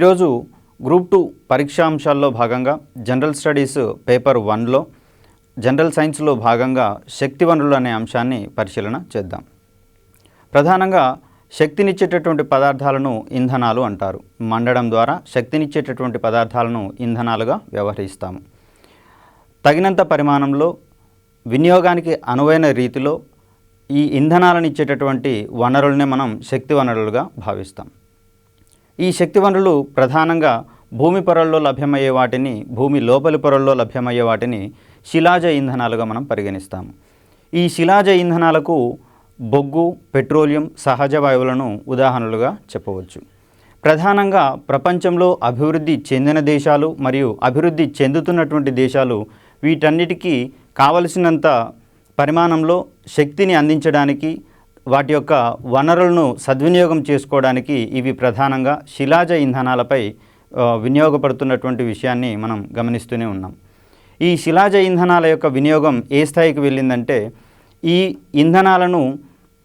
ఈరోజు గ్రూప్ 2 పరీక్షాంశాల్లో భాగంగా general studies paper 1లో general సైన్స్లో భాగంగా శక్తి వనరులు అనే అంశాన్ని పరిశీలన చేద్దాం. ప్రధానంగా శక్తినిచ్చేటటువంటి పదార్థాలను ఇంధనాలు అంటారు. మండడం ద్వారా శక్తినిచ్చేటటువంటి పదార్థాలను ఇంధనాలుగా వ్యవహరిస్తాము. తగినంత పరిమాణంలో వినియోగానికి అనువైన రీతిలో ఈ ఇంధనాలను ఇచ్చేటటువంటి వనరులనే మనం శక్తి వనరులుగా భావిస్తాం. ఈ శక్తి వనరులు ప్రధానంగా భూమి పొరల్లో లభ్యమయ్యే వాటిని, భూమి లోపలి పొరల్లో లభ్యమయ్యే వాటిని శిలాజ ఇంధనాలుగా మనం పరిగణిస్తాము. ఈ శిలాజ ఇంధనాలకు బొగ్గు, పెట్రోలియం, సహజ వాయువులను ఉదాహరణలుగా చెప్పవచ్చు. ప్రధానంగా ప్రపంచంలో అభివృద్ధి చెందిన దేశాలు మరియు అభివృద్ధి చెందుతున్నటువంటి దేశాలు వీటన్నిటికీ కావలసినంత పరిమాణంలో శక్తిని అందించడానికి, వాటి యొక్క వనరులను సద్వినియోగం చేసుకోవడానికి ఇవి ప్రధానంగా శిలాజ ఇంధనాలపై వినియోగపడుతున్నటువంటి విషయాన్ని మనం గమనిస్తూనే ఉన్నాం. ఈ శిలాజ ఇంధనాల యొక్క వినియోగం ఏ స్థాయికి వెళ్ళిందంటే, ఈ ఇంధనాలను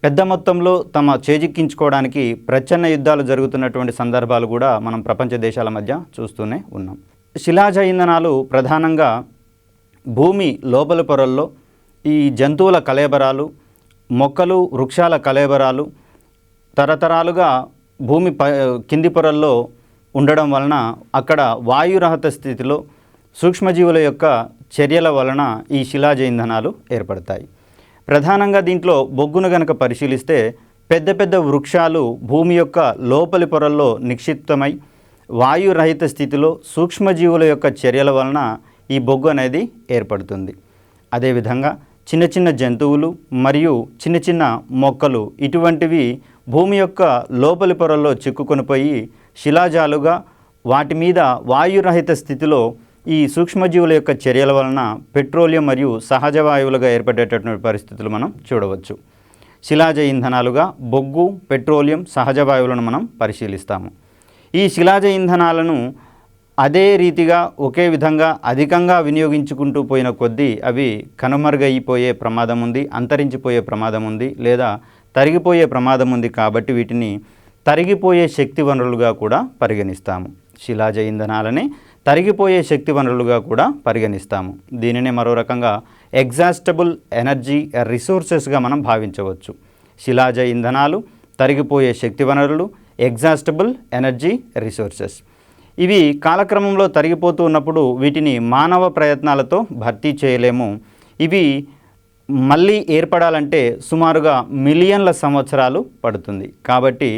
పెద్ద మొత్తంలో తమ చేజిక్కించుకోవడానికి ప్రచ్ఛన్న యుద్ధాలు జరుగుతున్నటువంటి సందర్భాలు కూడా మనం ప్రపంచ దేశాల మధ్య చూస్తూనే ఉన్నాం. శిలాజ ఇంధనాలు ప్రధానంగా భూమి లోపలి పొరల్లో ఈ జంతువుల కళేబరాలు, మొక్కలు, వృక్షాల కళేబరాలు తరతరాలుగా భూమి కింది పొరల్లో ఉండడం వలన అక్కడ వాయురహిత స్థితిలో సూక్ష్మజీవుల యొక్క చర్యల వలన ఈ శిలాజ ఇంధనాలు ఏర్పడతాయి. ప్రధానంగా దీంట్లో బొగ్గును గనక పరిశీలిస్తే పెద్ద పెద్ద వృక్షాలు భూమి యొక్క లోపలి పొరల్లో నిక్షిప్తమై వాయురహిత స్థితిలో సూక్ష్మజీవుల యొక్క చర్యల వలన ఈ బొగ్గు అనేది ఏర్పడుతుంది. అదేవిధంగా చిన్న చిన్న జంతువులు మరియు చిన్న చిన్న మొక్కలు ఇటువంటివి భూమి యొక్క లోపలి పొరల్లో చిక్కుకొనిపోయి శిలాజాలుగా వాటి మీద వాయురహిత స్థితిలో ఈ సూక్ష్మజీవుల యొక్క చర్యల వలన పెట్రోలియం మరియు సహజ వాయువులుగా ఏర్పడేటటువంటి పరిస్థితులు మనం చూడవచ్చు. శిలాజ ఇంధనాలుగా బొగ్గు, పెట్రోలియం, సహజ వాయువులను మనం పరిశీలిస్తాము. ఈ శిలాజ ఇంధనాలను అదే రీతిగా ఒకే విధంగా అధికంగా వినియోగించుకుంటూ పోయిన కొద్దీ అవి కనుమరుగైపోయే ప్రమాదం ఉంది, అంతరించిపోయే ప్రమాదం ఉంది, లేదా తరిగిపోయే ప్రమాదం ఉంది. కాబట్టి వీటిని తరిగిపోయే శక్తి వనరులుగా కూడా పరిగణిస్తాము. శిలాజ ఇంధనాలని తరిగిపోయే శక్తి వనరులుగా కూడా పరిగణిస్తాము. దీనినే మరో రకంగా ఎగ్జాస్టబుల్ ఎనర్జీ రిసోర్సెస్గా మనం భావించవచ్చు. శిలాజ ఇంధనాలు, తరిగిపోయే శక్తి వనరులు, ఎగ్జాస్టబుల్ ఎనర్జీ రిసోర్సెస్. ఇవి కాలక్రమంలో తరిగిపోతూ ఉన్నప్పుడు వీటిని మానవ ప్రయత్నాలతో భర్తీ చేయలేము. ఇవి మళ్ళీ ఏర్పడాలంటే సుమారుగా మిలియన్ల సంవత్సరాలు పడుతుంది. కాబట్టి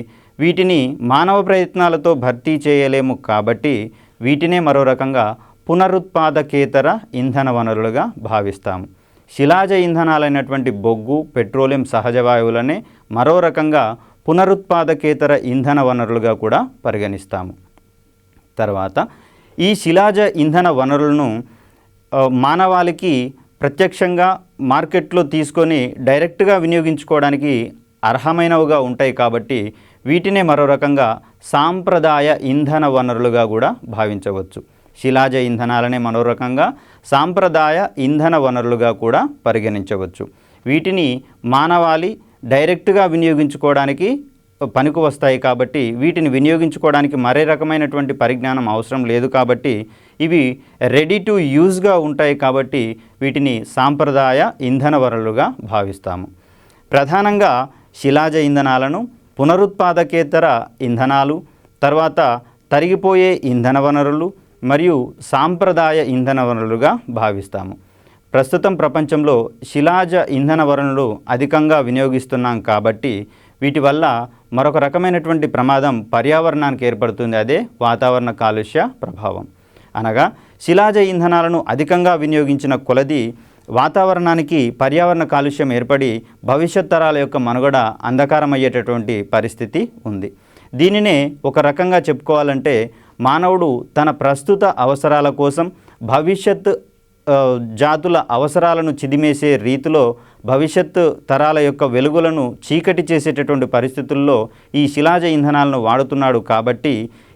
వీటిని మానవ ప్రయత్నాలతో భర్తీ చేయలేము. కాబట్టి వీటినే మరో రకంగా పునరుత్పాదకేతర ఇంధన వనరులుగా భావిస్తాము. శిలాజ ఇంధనాలైనటువంటి బొగ్గు, పెట్రోలియం, సహజ వాయువులనే మరో రకంగా పునరుత్పాదకేతర ఇంధన వనరులుగా కూడా పరిగణిస్తాము. తర్వాత ఈ శిలాజ ఇంధన వనరులను మానవాళికి ప్రత్యక్షంగా మార్కెట్లో తీసుకొని డైరెక్ట్గా వినియోగించుకోవడానికి అర్హమైనవిగా ఉంటాయి. కాబట్టి వీటినే మరో రకంగా సాంప్రదాయ ఇంధన వనరులుగా కూడా భావించవచ్చు. శిలాజ ఇంధనాలనే మరో రకంగా సాంప్రదాయ ఇంధన వనరులుగా కూడా పరిగణించవచ్చు. వీటిని మానవాళి డైరెక్ట్గా వినియోగించుకోవడానికి పనికి వస్తాయి. కాబట్టి వీటిని వినియోగించుకోవడానికి మరే రకమైనటువంటి పరిజ్ఞానం అవసరం లేదు. కాబట్టి ఇవి రెడీ టు యూజ్గా ఉంటాయి. కాబట్టి వీటిని సాంప్రదాయ ఇంధన వనరులుగా భావిస్తాము. ప్రధానంగా శిలాజ ఇంధనాలను పునరుత్పాదకేతర ఇంధనాలు, తర్వాత తరిగిపోయే ఇంధన వనరులు మరియు సాంప్రదాయ ఇంధన వనరులుగా భావిస్తాము. ప్రస్తుతం ప్రపంచంలో శిలాజ ఇంధన వనరులు అధికంగా వినియోగిస్తున్నాం. కాబట్టి వీటి వల్ల మరొక రకమైనటువంటి ప్రమాదం పర్యావరణానికి ఏర్పడుతుంది. అదే వాతావరణ కాలుష్య ప్రభావం. అనగా శిలాజ ఇంధనాలను అధికంగా వినియోగించిన కొలది వాతావరణానికి పర్యావరణ కాలుష్యం ఏర్పడి భవిష్యత్ తరాల యొక్క మనుగడ అంధకారమయ్యేటటువంటి పరిస్థితి ఉంది. దీనినే ఒక రకంగా చెప్పుకోవాలంటే మానవుడు తన ప్రస్తుత అవసరాల కోసం భవిష్యత్ జాతుల అవసరాలను చిదిమేసే రీతిలో భవిష్యత్తు తరాల యొక్క వెలుగులను చీకటి చేసేటటువంటి పరిస్థితుల్లో ఈ శిలాజ ఇంధనాలను వాడుతున్నాడు. కాబట్టి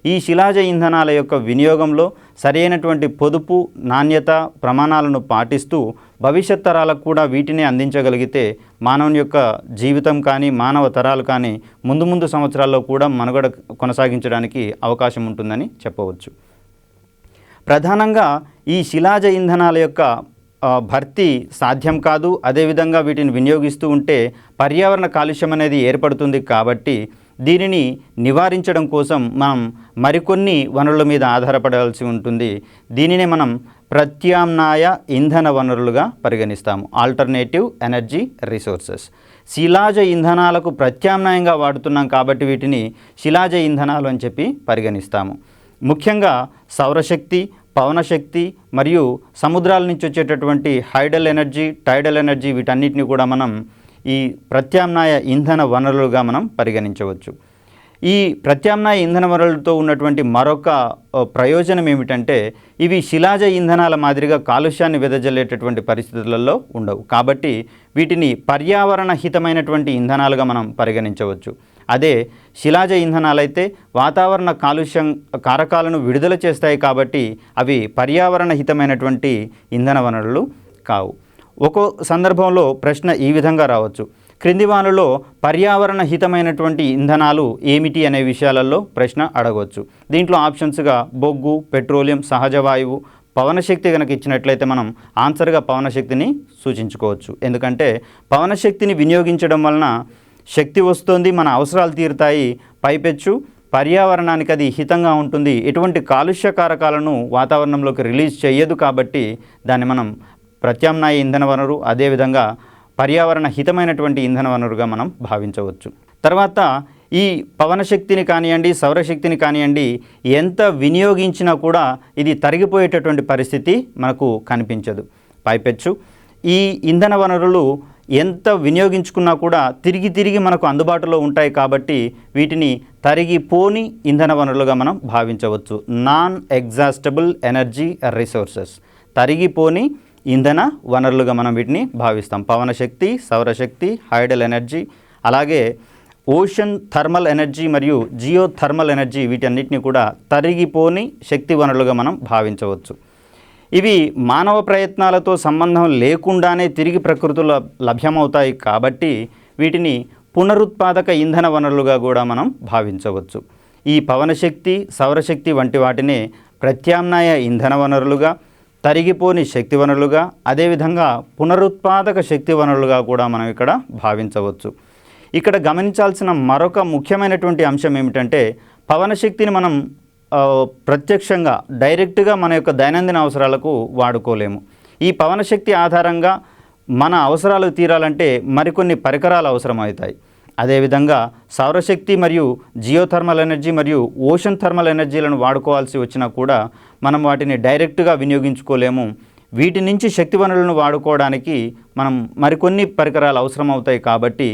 ఈ శిలాజ ఇంధనాల యొక్క వినియోగంలో సరైనటువంటి పొదుపు నాణ్యత ప్రమాణాలను పాటిస్తూ భవిష్యత్ తరాలకు కూడా వీటిని అందించగలిగితే మానవుని యొక్క జీవితం కానీ మానవ తరాలు కానీ ముందు సంవత్సరాల్లో కూడా మనుగడ కొనసాగించడానికి అవకాశం ఉంటుందని చెప్పవచ్చు. ప్రధానంగా ఈ శిలాజ ఇంధనాల యొక్క భర్తీ సాధ్యం కాదు. అదేవిధంగా వీటిని వినియోగిస్తూ ఉంటే పర్యావరణ కాలుష్యం అనేది ఏర్పడుతుంది. కాబట్టి దీనిని నివారించడం కోసం మనం మరికొన్ని వనరుల మీద ఆధారపడాల్సి ఉంటుంది. దీనినే మనం ప్రత్యామ్నాయ ఇంధన వనరులుగా పరిగణిస్తాము, ఆల్టర్నేటివ్ ఎనర్జీ రిసోర్సెస్. శిలాజ ఇంధనాలకు ప్రత్యామ్నాయంగా వాడుతున్నాం కాబట్టి వీటిని శిలాజ ఇంధనాలు అని చెప్పి పరిగణిస్తాము. ముఖ్యంగా సౌరశక్తి, పవనశక్తి మరియు సముద్రాల నుంచి వచ్చేటటువంటి హైడల్ ఎనర్జీ, టైడల్ ఎనర్జీ వీటన్నిటిని కూడా మనం ఈ ప్రత్యామ్నాయ ఇంధన వనరులుగా మనం పరిగణించవచ్చు. ఈ ప్రత్యామ్నాయ ఇంధన వనరులతో ఉన్నటువంటి మరొక ప్రయోజనం ఏమిటంటే ఇవి శిలాజ ఇంధనాల మాదిరిగా కాలుష్యాన్ని వెదజల్లేటటువంటి పరిస్థితులలో ఉండవు. కాబట్టి వీటిని పర్యావరణ హితమైనటువంటి ఇంధనాలుగా మనం పరిగణించవచ్చు. అదే శిలాజ ఇంధనాలైతే వాతావరణ కాలుష్యం కారకాలను విడుదల చేస్తాయి కాబట్టి అవి పర్యావరణ హితమైనటువంటి ఇంధన వనరులు కావు. ఒక్కో సందర్భంలో ప్రశ్న ఈ విధంగా రావచ్చు, క్రింది వానిలో పర్యావరణ హితమైనటువంటి ఇంధనాలు ఏమిటి అనే విషయాలలో ప్రశ్న అడగవచ్చు. దీంట్లో ఆప్షన్స్గా బొగ్గు, పెట్రోలియం, సహజ వాయువు, పవనశక్తి కనుక ఇచ్చినట్లయితే మనం ఆన్సర్గా పవనశక్తిని సూచించుకోవచ్చు. ఎందుకంటే పవనశక్తిని వినియోగించడం వలన శక్తి వస్తుంది, మన అవసరాలు తీరుతాయి, పైపెచ్చు పర్యావరణానికి అది హితంగా ఉంటుంది, ఎటువంటి కాలుష్య కారకాలను వాతావరణంలోకి రిలీజ్ చేయదు. కాబట్టి దాన్ని మనం ప్రత్యామ్నాయ ఇంధన వనరు, అదేవిధంగా పర్యావరణ హితమైనటువంటి ఇంధన వనరుగా మనం భావించవచ్చు. తర్వాత ఈ పవనశక్తిని కానివ్వండి, సౌరశక్తిని కానివ్వండి ఎంత వినియోగించినా కూడా ఇది తరిగిపోయేటటువంటి పరిస్థితి మనకు కనిపించదు. పైపెచ్చు ఈ ఇంధన వనరులు ఎంత వినియోగించుకున్నా కూడా తిరిగి మనకు అందుబాటులో ఉంటాయి. కాబట్టి వీటిని తరిగిపోని ఇంధన వనరులుగా మనం భావించవచ్చు. నాన్ ఎగ్జాస్టబుల్ ఎనర్జీ రిసోర్సెస్, తరిగిపోని ఇంధన వనరులుగా మనం వీటిని భావిస్తాం. పవనశక్తి, సౌరశక్తి, హైడల్ ఎనర్జీ, అలాగే ఓషన్ థర్మల్ ఎనర్జీ మరియు జియో థర్మల్ ఎనర్జీ వీటన్నిటిని కూడా తరిగిపోని శక్తి వనరులుగా మనం భావించవచ్చు. ఇవి మానవ ప్రయత్నాలతో సంబంధం లేకుండానే తిరిగి ప్రకృతిలో లభ్యమవుతాయి. కాబట్టి వీటిని పునరుత్పాదక ఇంధన వనరులుగా కూడా మనం భావించవచ్చు. ఈ పవనశక్తి, సౌరశక్తి వంటి వాటిని ప్రత్యామ్నాయ ఇంధన వనరులుగా, తరిగిపోని శక్తి వనరులుగా, అదేవిధంగా పునరుత్పాదక శక్తి వనరులుగా కూడా మనం ఇక్కడ భావించవచ్చు. ఇక్కడ గమనించాల్సిన మరొక ముఖ్యమైనటువంటి అంశం ఏమిటంటే పవనశక్తిని మనం ప్రత్యక్షంగా డైరెక్ట్గా మన యొక్క దైనందిన అవసరాలకు వాడుకోలేము. ఈ పవనశక్తి ఆధారంగా మన అవసరాలు తీరాలంటే మరికొన్ని పరికరాలు అవసరమవుతాయి. అదేవిధంగా సౌరశక్తి మరియు జియోథర్మల్ ఎనర్జీ మరియు ఓషన్ థర్మల్ ఎనర్జీలను వాడుకోవాల్సి వచ్చినా కూడా మనం వాటిని డైరెక్ట్గా వినియోగించుకోలేము. వీటి నుంచి శక్తి వనరులను వాడుకోవడానికి మనం మరికొన్ని పరికరాలు అవసరమవుతాయి. కాబట్టి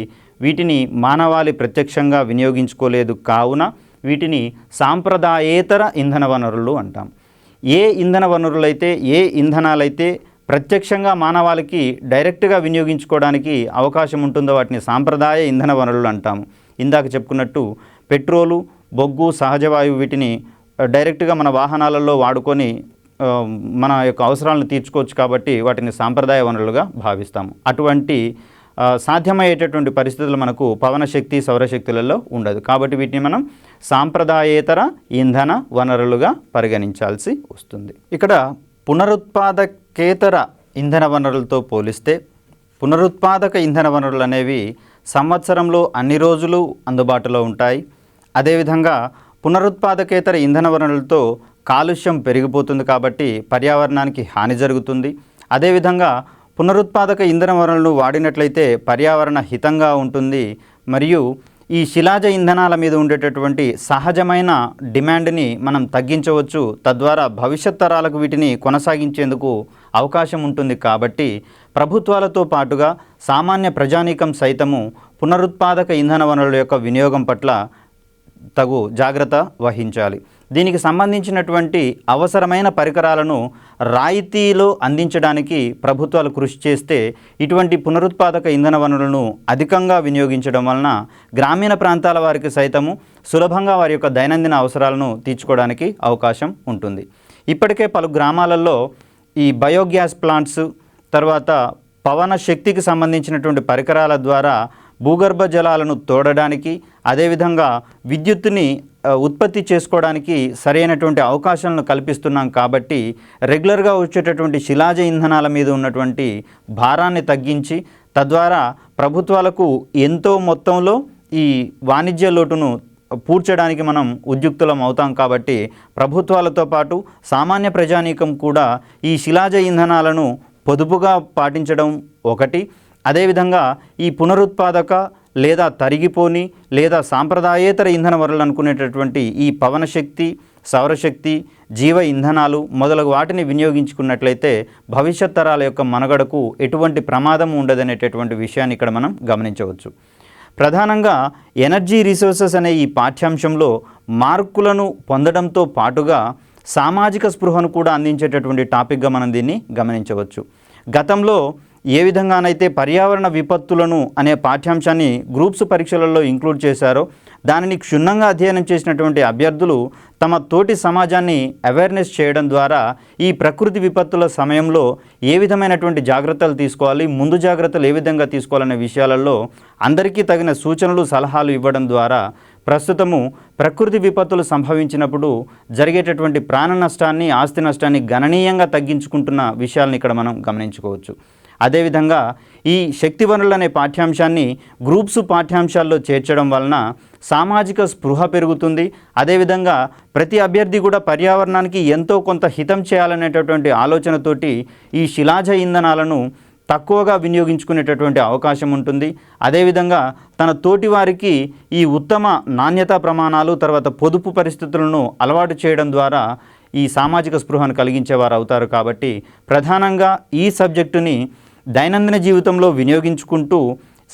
వీటిని మానవాళి ప్రత్యక్షంగా వినియోగించుకోలేదు. కావున వీటిని సాంప్రదాయేతర ఇంధన వనరులు అంటాం. ఏ ఇంధన వనరులైతే, ఏ ఇంధనాలైతే ప్రత్యక్షంగా మానవాళికి డైరెక్ట్గా వినియోగించుకోవడానికి అవకాశం ఉంటుందో వాటిని సాంప్రదాయ ఇంధన వనరులు అంటాము. ఇందాక చెప్పుకున్నట్టు పెట్రోలు, బొగ్గు, సహజవాయువు వీటిని డైరెక్ట్గా మన వాహనాలలో వాడుకొని మన యొక్క అవసరాలను తీర్చుకోవచ్చు. కాబట్టి వాటిని సాంప్రదాయ వనరులుగా భావిస్తాము. అటువంటి సాధ్యమయ్యేటటువంటి పరిస్థితులు మనకు పవనశక్తి, సౌరశక్తులలో ఉండదు. కాబట్టి వీటిని మనం సాంప్రదాయేతర ఇంధన వనరులుగా పరిగణించాల్సి వస్తుంది. ఇక్కడ పునరుత్పాదకేతర ఇంధన వనరులతో పోలిస్తే పునరుత్పాదక ఇంధన వనరులు అనేవి సంవత్సరంలో అన్ని రోజులు అందుబాటులో ఉంటాయి. అదేవిధంగా పునరుత్పాదకేతర ఇంధన వనరులతో కాలుష్యం పెరిగిపోతుంది కాబట్టి పర్యావరణానికి హాని జరుగుతుంది. అదేవిధంగా పునరుత్పాదక ఇంధన వనరులను వాడినట్లయితే పర్యావరణ హితంగా ఉంటుంది. మరియు ఈ శిలాజ ఇంధనాల మీద ఉండేటటువంటి సహజమైన డిమాండ్ని మనం తగ్గించవచ్చు. తద్వారా భవిష్యత్ తరాలకు వీటిని కొనసాగించేందుకు అవకాశం ఉంటుంది. కాబట్టి ప్రభుత్వాలతో పాటుగా సామాన్య ప్రజానీకం సైతము పునరుత్పాదక ఇంధన వనరుల యొక్క వినియోగం పట్ల తగు జాగ్రత్త వహించాలి. దీనికి సంబంధించినటువంటి అవసరమైన పరికరాలను రాయితీలో అందించడానికి ప్రభుత్వాలు కృషి చేస్తే ఇటువంటి పునరుత్పాదక ఇంధన వనరులను అధికంగా వినియోగించడం వలన గ్రామీణ ప్రాంతాల వారికి సైతము సులభంగా వారి యొక్క దైనందిన అవసరాలను తీర్చుకోవడానికి అవకాశం ఉంటుంది. ఇప్పటికే పలు గ్రామాలలో ఈ బయోగ్యాస్ ప్లాంట్స్, తర్వాత పవన శక్తికి సంబంధించినటువంటి పరికరాల ద్వారా భూగర్భ జలాలను తోడడానికి, అదేవిధంగా విద్యుత్తుని ఉత్పత్తి చేసుకోవడానికి సరైనటువంటి అవకాశాలను కల్పిస్తున్నాం. కాబట్టి రెగ్యులర్గా వచ్చేటటువంటి శిలాజ ఇంధనాల మీద ఉన్నటువంటి భారాన్ని తగ్గించి తద్వారా ప్రభుత్వాలకు ఎంతో మొత్తంలో ఈ వాణిజ్య లోటును పూడ్చడానికి మనం ఉద్యుక్తులం అవుతాం. కాబట్టి ప్రభుత్వాలతో పాటు సామాన్య ప్రజానీకం కూడా ఈ శిలాజ ఇంధనాలను పొదుపుగా పాటించడం ఒకటి. అదేవిధంగా ఈ పునరుత్పాదక లేదా తరిగిపోని లేదా సాంప్రదాయేతర ఇంధన వనరులు అనుకునేటటువంటి ఈ పవన శక్తి, సౌరశక్తి, జీవ ఇంధనాలు మొదలగు వాటిని వినియోగించుకున్నట్లయితే భవిష్యత్ తరాల యొక్క మనుగడకు ఎటువంటి ప్రమాదం ఉండదనేటటువంటి విషయాన్ని ఇక్కడ మనం గమనించవచ్చు. ప్రధానంగా ఎనర్జీ రిసోర్సెస్ అనే ఈ పాఠ్యాంశంలో మార్కులను పొందడంతో పాటుగా సామాజిక స్పృహను కూడా అందించేటటువంటి టాపిక్గా మనం దీన్ని గమనించవచ్చు. గతంలో ఏ విధంగానైతే పర్యావరణ విపత్తులను అనే పాఠ్యాంశాన్ని గ్రూప్స్ పరీక్షలలో ఇంక్లూడ్ చేశారో దానిని క్షుణ్ణంగా అధ్యయనం చేసినటువంటి అభ్యర్థులు తమ తోటి సమాజాన్ని అవేర్నెస్ చేయడం ద్వారా ఈ ప్రకృతి విపత్తుల సమయంలో ఏ విధమైనటువంటి జాగ్రత్తలు తీసుకోవాలి, ముందు జాగ్రత్తలు ఏ విధంగా తీసుకోవాలనే విషయాలలో అందరికీ తగిన సూచనలు, సలహాలు ఇవ్వడం ద్వారా ప్రస్తుతము ప్రకృతి విపత్తులు సంభవించినప్పుడు జరిగేటటువంటి ప్రాణ నష్టాన్ని, ఆస్తి నష్టాన్ని గణనీయంగా తగ్గించుకుంటున్న విషయాలను ఇక్కడ మనం గమనించుకోవచ్చు. అదేవిధంగా ఈ శక్తి వనరులు అనే పాఠ్యాంశాన్ని గ్రూప్స్ పాఠ్యాంశాల్లో చేర్చడం వలన సామాజిక స్పృహ పెరుగుతుంది. అదేవిధంగా ప్రతి అభ్యర్థి కూడా పర్యావరణానికి ఎంతో కొంత హితం చేయాలనేటటువంటి ఆలోచనతోటి ఈ శిలాజ ఇంధనాలను తక్కువగా వినియోగించుకునేటటువంటి అవకాశం ఉంటుంది. అదేవిధంగా తన తోటి వారికి ఈ ఉత్తమ నాణ్యతా ప్రమాణాలు, తర్వాత పొదుపు పరిస్థితులను అలవాటు చేయడం ద్వారా ఈ సామాజిక స్పృహను కలిగించేవారు అవుతారు. కాబట్టి ప్రధానంగా ఈ సబ్జెక్టుని దైనందిన జీవితంలో వినియోగించుకుంటూ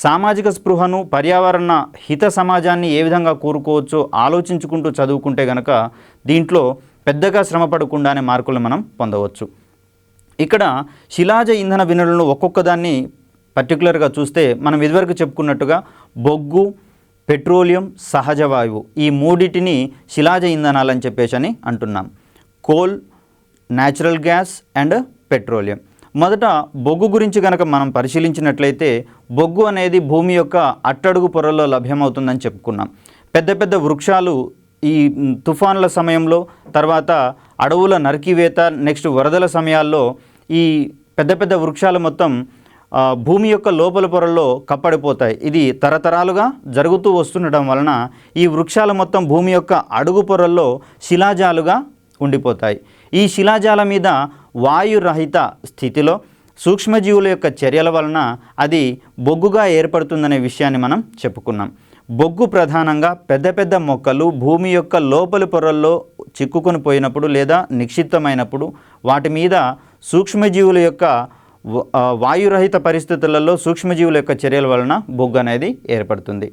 సామాజిక స్పృహను, పర్యావరణ హిత సమాజాన్ని ఏ విధంగా కోరుకోవచ్చో ఆలోచించుకుంటూ చదువుకుంటే కనుక దీంట్లో పెద్దగా శ్రమ పడకుండానే మార్కులను మనం పొందవచ్చు. ఇక్కడ శిలాజ ఇంధన వనరులను ఒక్కొక్క దాన్ని పర్టికులర్గా చూస్తే మనం ఇదివరకు చెప్పుకున్నట్టుగా బొగ్గు, పెట్రోలియం, సహజ వాయువు ఈ మూడిటిని శిలాజ ఇంధనాలని చెప్పేసి అని అంటున్నాం. Coal, natural gas and petroleum. మొదట బొగ్గు గురించి కనుక మనం పరిశీలించినట్లయితే బొగ్గు అనేది భూమి యొక్క అట్టడుగు పొరల్లో లభ్యమవుతుందని చెప్పుకున్నాం. పెద్ద పెద్ద వృక్షాలు ఈ తుఫాన్ల సమయంలో, తర్వాత అడవుల నరికివేత, నెక్స్ట్ వరదల సమయాల్లో ఈ పెద్ద పెద్ద వృక్షాలు మొత్తం భూమి యొక్క లోపల పొరల్లో కప్పడిపోతాయి. ఇది తరతరాలుగా జరుగుతూ వస్తుండడం వలన ఈ వృక్షాలు మొత్తం భూమి యొక్క అడుగు పొరల్లో శిలాజాలుగా ఉండిపోతాయి. ఈ శిలాజాల మీద వాయురహిత స్థితిలో సూక్ష్మజీవుల యొక్క చర్యల వలన అది బొగ్గుగా ఏర్పడుతుందనే విషయాన్ని మనం చెప్పుకున్నాం. బొగ్గు ప్రధానంగా పెద్ద పెద్ద మొక్కలు భూమి యొక్క లోపలి పొరల్లో చిక్కుకొని పోయినప్పుడు లేదా నిక్షిప్తమైనప్పుడు వాటి మీద సూక్ష్మజీవుల యొక్క వాయురహిత పరిస్థితులలో సూక్ష్మజీవుల యొక్క చర్యల వలన బొగ్గు అనేది ఏర్పడుతుంది.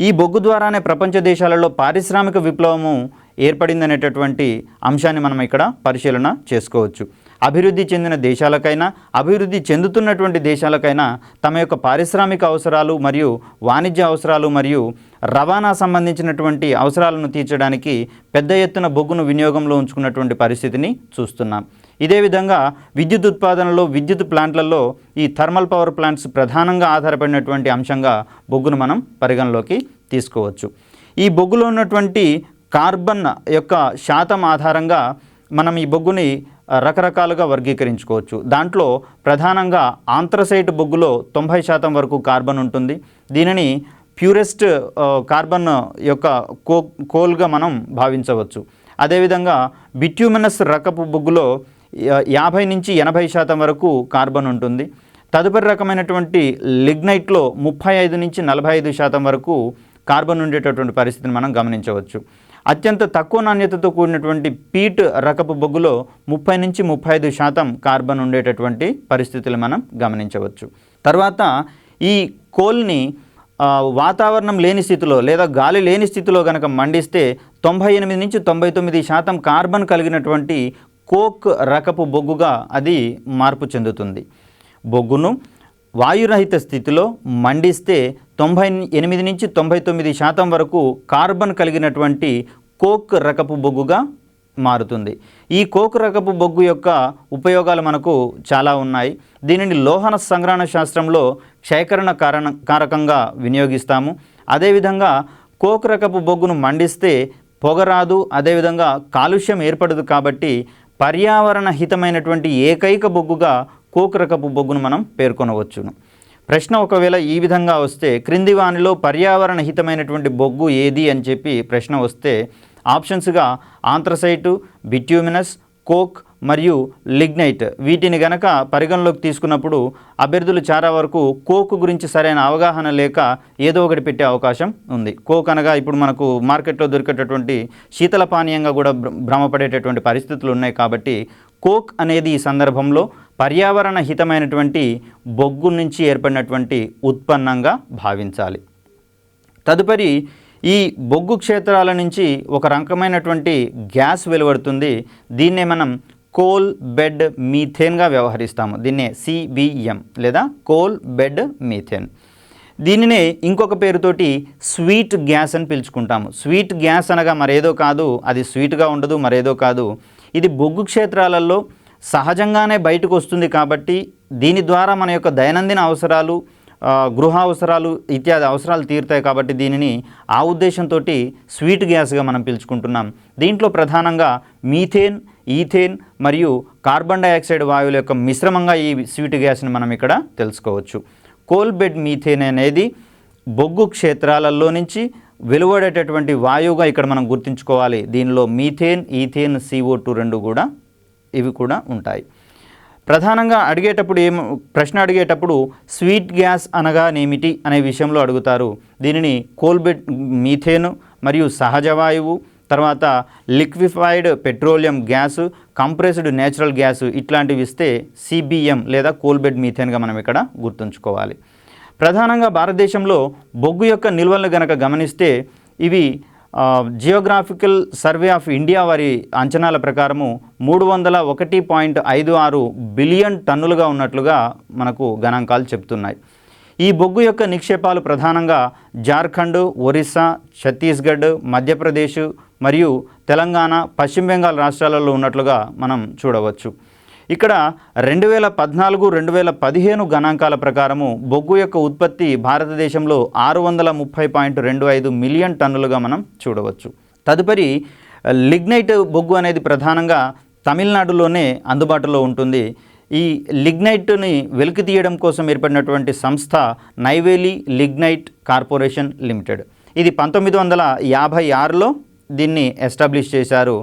ఈ బొగ్గు ద్వారానే ప్రపంచ దేశాలలో పారిశ్రామిక విప్లవము ఏర్పడిందనేటటువంటి అంశాన్ని మనం ఇక్కడ పరిశీలన చేసుకోవచ్చు. అభివృద్ధి చెందిన దేశాలకైనా, అభివృద్ధి చెందుతున్నటువంటి దేశాలకైనా తమ యొక్క పారిశ్రామిక అవసరాలు మరియు వాణిజ్య అవసరాలు మరియు రవాణా సంబంధించినటువంటి అవసరాలను తీర్చడానికి పెద్ద ఎత్తున బొగ్గును వినియోగంలో ఉంచుకున్నటువంటి పరిస్థితిని చూస్తున్నాం. ఇదే విధంగా విద్యుత్ ఉత్పాదనలో, విద్యుత్ ప్లాంట్లలో ఈ థర్మల్ పవర్ ప్లాంట్స్ ప్రధానంగా ఆధారపడినటువంటి అంశంగా బొగ్గును మనం పరిగణలోకి తీసుకోవచ్చు. ఈ బొగ్గులో ఉన్నటువంటి కార్బన్ యొక్క శాతం ఆధారంగా మనం ఈ బొగ్గుని రకరకాలుగా వర్గీకరించుకోవచ్చు. దాంట్లో ప్రధానంగా ఆంథ్రసైట్ బొగ్గులో 90% వరకు కార్బన్ ఉంటుంది. దీనిని ప్యూరెస్ట్ కార్బన్ యొక్క కోల్గా మనం భావించవచ్చు. అదేవిధంగా బిట్యూమినస్ రకపు బొగ్గులో 50 నుంచి 80% వరకు కార్బన్ ఉంటుంది. తదుపరి రకమైనటువంటి లిగ్నైట్లో 35 నుంచి 45% వరకు కార్బన్ ఉండేటటువంటి పరిస్థితిని మనం గమనించవచ్చు. అత్యంత తక్కువ నాణ్యతతో కూడినటువంటి పీట్ రకపు బొగ్గులో 30 నుంచి 35% కార్బన్ ఉండేటటువంటి పరిస్థితులు మనం గమనించవచ్చు. తర్వాత ఈ కోల్ని వాతావరణం లేని స్థితిలో లేదా గాలి లేని స్థితిలో కనుక మండిస్తే 98-99% కార్బన్ కలిగినటువంటి కోక్ రకపు బొగ్గుగా అది మార్పు చెందుతుంది. బొగ్గును వాయురహిత స్థితిలో మండిస్తే 98-99% వరకు కార్బన్ కలిగినటువంటి కోక్ రకపు బొగ్గుగా మారుతుంది. ఈ కోక్ రకపు బొగ్గు యొక్క ఉపయోగాలు మనకు చాలా ఉన్నాయి. దీనిని లోహన సంగ్రహణ శాస్త్రంలో క్షయకరణ కారకంగా వినియోగిస్తాము. అదేవిధంగా కోక్ రకపు బొగ్గును మండిస్తే పొగరాదు, అదేవిధంగా కాలుష్యం ఏర్పడదు. కాబట్టి పర్యావరణ హితమైనటువంటి ఏకైక బొగ్గుగా కోక్ రకపు బొగ్గును మనం పేర్కొనవచ్చును. ప్రశ్న ఒకవేళ ఈ విధంగా వస్తే, క్రింది వానిలో పర్యావరణ హితమైనటువంటి బొగ్గు ఏది అని చెప్పి ప్రశ్న వస్తే ఆప్షన్స్గా ఆంథ్రసైటు, బిట్యూమినస్, కోక్ మరియు లిగ్నైట్ వీటిని గనక పరిగణలోకి తీసుకున్నప్పుడు అభ్యర్థులు చాలా వరకు కోక్ గురించి సరైన అవగాహన లేక ఏదో ఒకటి పెట్టే అవకాశం ఉంది. కోక్ అనగా ఇప్పుడు మనకు మార్కెట్లో దొరికేటటువంటి శీతల పానీయంగా కూడా భ్రమపడేటటువంటి పరిస్థితులు ఉన్నాయి. కాబట్టి కోక్ అనేది ఈ సందర్భంలో పర్యావరణ హితమైనటువంటి బొగ్గు నుంచి ఏర్పడినటువంటి ఉత్పన్నంగా భావించాలి. తదుపరి ఈ బొగ్గు క్షేత్రాల నుంచి ఒక రకమైనటువంటి గ్యాస్ వెలువడుతుంది. దీన్నే మనం కోల్ బెడ్ మీథేన్గా వ్యవహరిస్తాము. దీన్నే CBM లేదా కోల్ బెడ్ మీథేన్. దీనినే ఇంకొక పేరుతోటి స్వీట్ గ్యాస్ అని పిలుచుకుంటాము. స్వీట్ గ్యాస్ అనగా మరేదో కాదు, అది స్వీట్గా ఉండదు, మరేదో కాదు. ఇది బొగ్గు క్షేత్రాలలో సహజంగానే బయటకు వస్తుంది. కాబట్టి దీని ద్వారా మన యొక్క దైనందిన అవసరాలు, గృహ అవసరాలు ఇత్యాది అవసరాలు తీరుతాయి. కాబట్టి దీనిని ఆ ఉద్దేశంతో స్వీట్ గ్యాస్గా మనం పిలుచుకుంటున్నాం. దీంట్లో ప్రధానంగా మీథేన్, ఈథేన్ మరియు కార్బన్ డైఆక్సైడ్ వాయువుల యొక్క మిశ్రమంగా ఈ స్వీట్ గ్యాస్ని మనం ఇక్కడ తెలుసుకోవచ్చు. కోల్ బెడ్ మీథేన్ అనేది బొగ్గు క్షేత్రాలలో నుంచి వెలువడేటటువంటి వాయువుగా ఇక్కడ మనం గుర్తుంచుకోవాలి. దీనిలో మీథేన్, ఈథేన్, CO2 రెండు కూడా ఇవి కూడా ఉంటాయి. ప్రధానంగా ప్రశ్న అడిగేటప్పుడు స్వీట్ గ్యాస్ అనగానేమిటి అనే విషయంలో అడుగుతారు. దీనిని కోల్ బెడ్ మీథేన్ మరియు సహజ వాయువు, తర్వాత liquefied petroleum gas, compressed natural gas ఇట్లాంటివి ఇస్తే CBM లేదా కోల్ బెడ్ మీథేన్గా మనం ఇక్కడ గుర్తుంచుకోవాలి. ప్రధానంగా భారతదేశంలో బొగ్గు యొక్క నిల్వలను గనక గమనిస్తే ఇవి జియోగ్రాఫికల్ సర్వే ఆఫ్ ఇండియా వారి అంచనాల ప్రకారము 301.56 బిలియన్ టన్నులుగా ఉన్నట్లుగా మనకు గణాంకాలు చెప్తున్నాయి. ఈ బొగ్గు యొక్క నిక్షేపాలు ప్రధానంగా జార్ఖండ్, ఒరిస్సా, ఛత్తీస్గఢ్, మధ్యప్రదేశ్ మరియు తెలంగాణ, పశ్చిమ బెంగాల్ రాష్ట్రాలలో ఉన్నట్లుగా మనం చూడవచ్చు. ఇక్కడ 2014-2015 గణాంకాల ప్రకారము బొగ్గు యొక్క ఉత్పత్తి భారతదేశంలో 630.25 మిలియన్ టన్నులుగా మనం చూడవచ్చు. తదుపరి లిగ్నైట్ బొగ్గు అనేది ప్రధానంగా తమిళనాడులోనే అందుబాటులో ఉంటుంది. ఈ లిగ్నైట్ని వెలికి తీయడం కోసం ఏర్పడినటువంటి సంస్థ నైవేలి లిగ్నైట్ కార్పొరేషన్ లిమిటెడ్. ఇది 1956లో దీన్ని ఎస్టాబ్లిష్ చేశారు.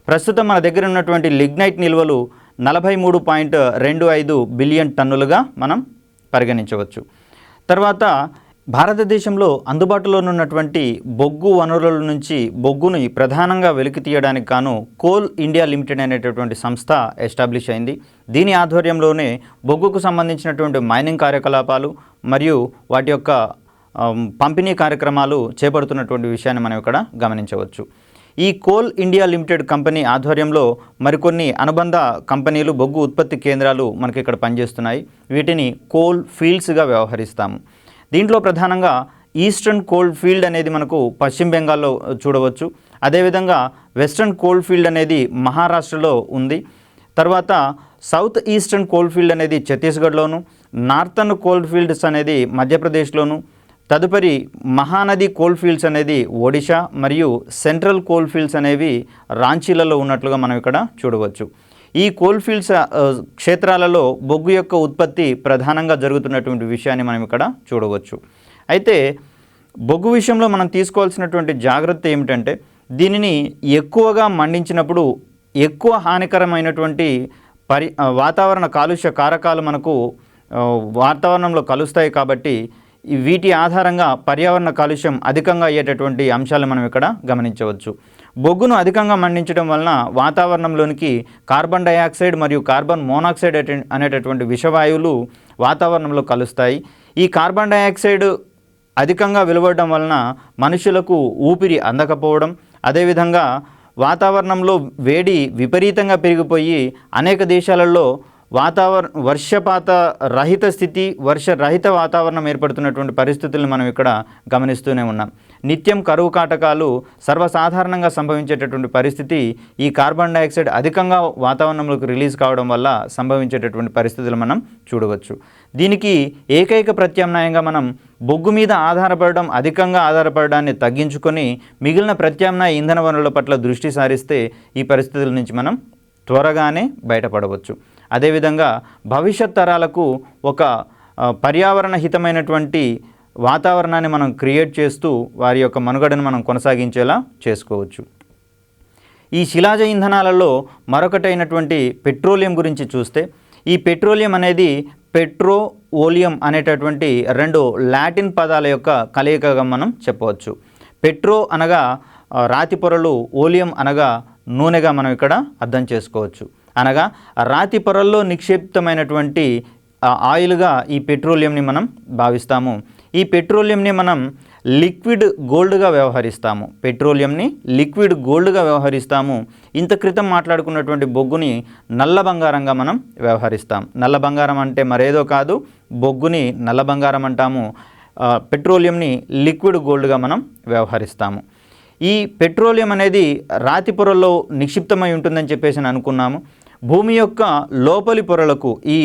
ప్రస్తుతం మన దగ్గర ఉన్నటువంటి లిగ్నైట్ నిల్వలు 43.25 బిలియన్ టన్నులుగా మనం పరిగణించవచ్చు. తర్వాత భారతదేశంలో అందుబాటులో ఉన్నటువంటి బొగ్గు వనరుల నుంచి బొగ్గుని ప్రధానంగా వెలికి తీయడానికి గాను కోల్ ఇండియా లిమిటెడ్ అనేటటువంటి సంస్థ ఎస్టాబ్లిష్ అయింది. దీని ఆధ్వర్యంలోనే బొగ్గుకు సంబంధించినటువంటి మైనింగ్ కార్యకలాపాలు మరియు వాటి యొక్క పంపిణీ కార్యక్రమాలు చేపడుతున్నటువంటి విషయాన్ని మనం ఇక్కడ గమనించవచ్చు. ఈ కోల్ ఇండియా లిమిటెడ్ కంపెనీ ఆధ్వర్యంలో మరికొన్ని అనుబంధ కంపెనీలు, బొగ్గు ఉత్పత్తి కేంద్రాలు మనకి ఇక్కడ పనిచేస్తున్నాయి. వీటిని కోల్ ఫీల్డ్స్గా వ్యవహరిస్తాము. దీంట్లో ప్రధానంగా ఈస్టర్న్ కోల్ ఫీల్డ్ అనేది మనకు పశ్చిమ బెంగాల్లో చూడవచ్చు. అదేవిధంగా వెస్ట్రన్ కోల్ ఫీల్డ్ అనేది మహారాష్ట్రలో ఉంది. తర్వాత సౌత్ ఈస్టర్న్ కోల్ ఫీల్డ్ అనేది ఛత్తీస్గఢ్లోను, నార్థన్ కోల్ ఫీల్డ్స్ అనేది మధ్యప్రదేశ్లోను, తదుపరి మహానది కోల్ ఫీల్డ్స్ అనేది ఒడిషా మరియు సెంట్రల్ కోల్ ఫీల్డ్స్ అనేవి రాంచీలలో ఉన్నట్లుగా మనం ఇక్కడ చూడవచ్చు. ఈ కోల్ ఫీల్డ్స్ క్షేత్రాలలో బొగ్గు యొక్క ఉత్పత్తి ప్రధానంగా జరుగుతున్నటువంటి విషయాన్ని మనం ఇక్కడ చూడవచ్చు. అయితే బొగ్గు విషయంలో మనం తీసుకోవాల్సినటువంటి జాగ్రత్త ఏమిటంటే, దీనిని ఎక్కువగా మండించినప్పుడు ఎక్కువ హానికరమైనటువంటి వాతావరణ కాలుష్య కారకాలు మనకు వాతావరణంలో కలుస్తాయి. కాబట్టి వీటి ఆధారంగా పర్యావరణ కాలుష్యం అధికంగా అయ్యేటటువంటి అంశాలు మనం ఇక్కడ గమనించవచ్చు. బొగ్గును అధికంగా మండించడం వలన వాతావరణంలోనికి కార్బన్ డైఆక్సైడ్ మరియు కార్బన్ మోనాక్సైడ్ అనేటటువంటి విషవాయువులు వాతావరణంలో కలుస్తాయి. ఈ కార్బన్ డైఆక్సైడ్ అధికంగా వెలువడడం వలన మనుషులకు ఊపిరి అందకపోవడం, అదేవిధంగా వాతావరణంలో వేడి విపరీతంగా పెరిగిపోయి అనేక దేశాలలో వర్షపాత రహిత స్థితి, వర్షరహిత వాతావరణం ఏర్పడుతున్నటువంటి పరిస్థితులను మనం ఇక్కడ గమనిస్తూనే ఉన్నాం. నిత్యం కరువు కాటకాలు సర్వసాధారణంగా సంభవించేటటువంటి పరిస్థితి ఈ కార్బన్ డైఆక్సైడ్ అధికంగా వాతావరణంలోకి రిలీజ్ కావడం వల్ల సంభవించేటటువంటి పరిస్థితులు మనం చూడవచ్చు. దీనికి ఏకైక ప్రత్యామ్నాయంగా మనం బొగ్గు మీద అధికంగా ఆధారపడడాన్ని తగ్గించుకొని మిగిలిన ప్రత్యామ్నాయ ఇంధన వనరుల పట్ల దృష్టి సారిస్తే ఈ పరిస్థితుల నుంచి మనం త్వరగానే బయటపడవచ్చు. అదేవిధంగా భవిష్యత్ తరాలకు ఒక పర్యావరణ హితమైనటువంటి వాతావరణాన్ని మనం క్రియేట్ చేస్తూ వారి యొక్క మనుగడను మనం కొనసాగించేలా చేసుకోవచ్చు. ఈ శిలాజ ఇంధనాలలో మరొకటైనటువంటి పెట్రోలియం గురించి చూస్తే, ఈ పెట్రోలియం అనేది పెట్రో ఓలియం అనేటటువంటి రెండు లాటిన్ పదాల యొక్క కలయికగా మనం చెప్పవచ్చు. పెట్రో అనగా రాతి పొరలు, ఓలియం అనగా నూనెగా మనం ఇక్కడ అర్థం చేసుకోవచ్చు. అనగా రాతి పొరల్లో నిక్షిప్తమైనటువంటి ఆయిల్గా ఈ పెట్రోలియంని మనం భావిస్తాము. ఈ పెట్రోలియంని మనం లిక్విడ్ గోల్డ్గా వ్యవహరిస్తాము. ఇంత క్రితం మాట్లాడుకున్నటువంటి బొగ్గుని నల్ల బంగారంగా మనం వ్యవహరిస్తాం. నల్ల బంగారం అంటే మరేదో కాదు, బొగ్గుని నల్ల బంగారం అంటాము, పెట్రోలియంని లిక్విడ్ గోల్డ్గా మనం వ్యవహరిస్తాము. ఈ పెట్రోలియం అనేది రాతి పొరల్లో నిక్షిప్తమై ఉంటుందని చెప్పేసి అనుకున్నాము. భూమి యొక్క లోపలి పొరలకు ఈ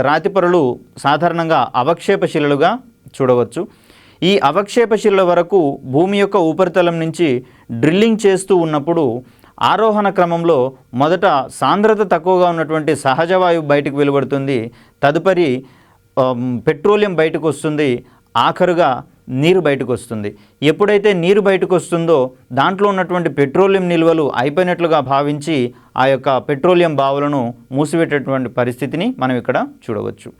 రాతి పొరలు సాధారణంగా అవక్షేప శిలలుగా చూడవచ్చు. ఈ అవక్షేప శిలల వరకు భూమి యొక్క ఉపరితలం నుంచి డ్రిల్లింగ్ చేస్తూ ఉన్నప్పుడు ఆరోహణ క్రమంలో మొదట సాంద్రత తక్కువగా ఉన్నటువంటి సహజ వాయువు బయటకు వెలువడుతుంది, తదుపరి పెట్రోలియం బయటకు వస్తుంది, ఆఖరుగా నీరు బయటకు వస్తుంది. ఎప్పుడైతే నీరు బయటకు వస్తుందో దాంట్లో ఉన్నటువంటి పెట్రోలియం నిల్వలు అయిపోయినట్లుగా భావించి ఆ యొక్క పెట్రోలియం బావులను మూసివేటటువంటి పరిస్థితిని మనం ఇక్కడ చూడవచ్చు.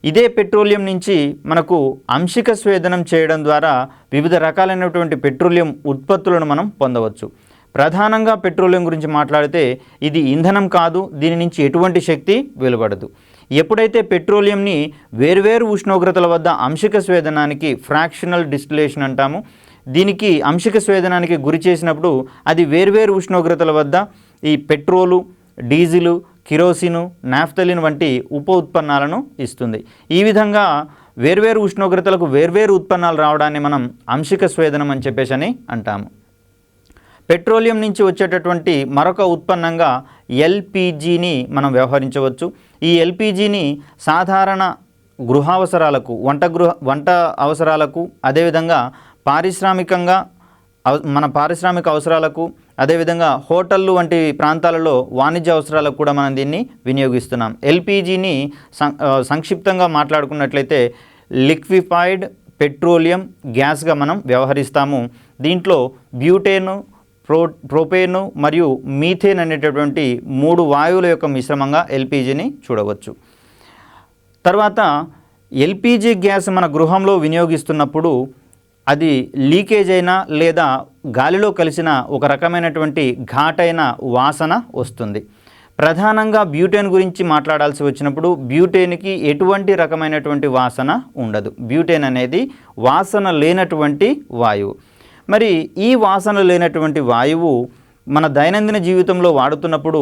ఇదే పెట్రోలియం నుంచి మనకు అంశిక స్వేదనం చేయడం ద్వారా వివిధ రకాలైనటువంటి పెట్రోలియం ఉత్పత్తులను మనం పొందవచ్చు. ప్రధానంగా పెట్రోలియం గురించి మాట్లాడితే ఇది ఇంధనం కాదు, దీని నుంచి ఎటువంటి శక్తి వెలువడదు. ఎప్పుడైతే పెట్రోలియంని వేర్వేరు ఉష్ణోగ్రతల వద్ద అంశిక స్వేదనానికి, ఫ్రాక్షనల్ డిస్టిలేషన్ అంటాము, దీనికి అంశిక స్వేదనానికి గురి చేసినప్పుడు అది వేర్వేరు ఉష్ణోగ్రతల వద్ద ఈ పెట్రోలు, డీజిలు, కిరోసిను, నాఫ్తలిన్ వంటి ఉప ఉత్పన్నాలను ఇస్తుంది. ఈ విధంగా వేర్వేరు ఉష్ణోగ్రతలకు వేర్వేరు ఉత్పన్నాలు రావడాన్ని మనం అంశిక స్వేదనం అని చెప్పేసి అంటాము. పెట్రోలియం నుంచి వచ్చేటటువంటి మరొక ఉత్పన్నంగా ఎల్పిజిని మనం వ్యవహరించవచ్చు. ఈ ఎల్పిజిని సాధారణ గృహావసరాలకు, వంట అవసరాలకు, అదేవిధంగా మన పారిశ్రామిక అవసరాలకు, అదేవిధంగా హోటళ్ళు వంటి ప్రాంతాలలో వాణిజ్య అవసరాలకు కూడా మనం దీన్ని వినియోగిస్తున్నాం. ఎల్పిజిని సంక్షిప్తంగా మాట్లాడుకున్నట్లయితే లిక్విఫైడ్ పెట్రోలియం గ్యాస్గా మనం వ్యవహరిస్తాము. దీంట్లో బ్యూటేను, ప్రోపేను మరియు మీథేన్ అనేటటువంటి 3 వాయువుల యొక్క మిశ్రమంగా ఎల్పిజిని చూడవచ్చు. తర్వాత ఎల్పిజి గ్యాస్ మన గృహంలో వినియోగిస్తున్నప్పుడు అది లీకేజ్ అయినా లేదా గాలిలో కలిసిన ఒక రకమైనటువంటి ఘాటైన వాసన వస్తుంది. ప్రధానంగా బ్యూటేన్ గురించి మాట్లాడాల్సి వచ్చినప్పుడు బ్యూటేన్కి ఎటువంటి రకమైనటువంటి వాసన ఉండదు. బ్యూటేన్ అనేది వాసన లేనటువంటి వాయువు. మరి ఈ వాసన లేనటువంటి వాయువు మన దైనందిన జీవితంలో వాడుతున్నప్పుడు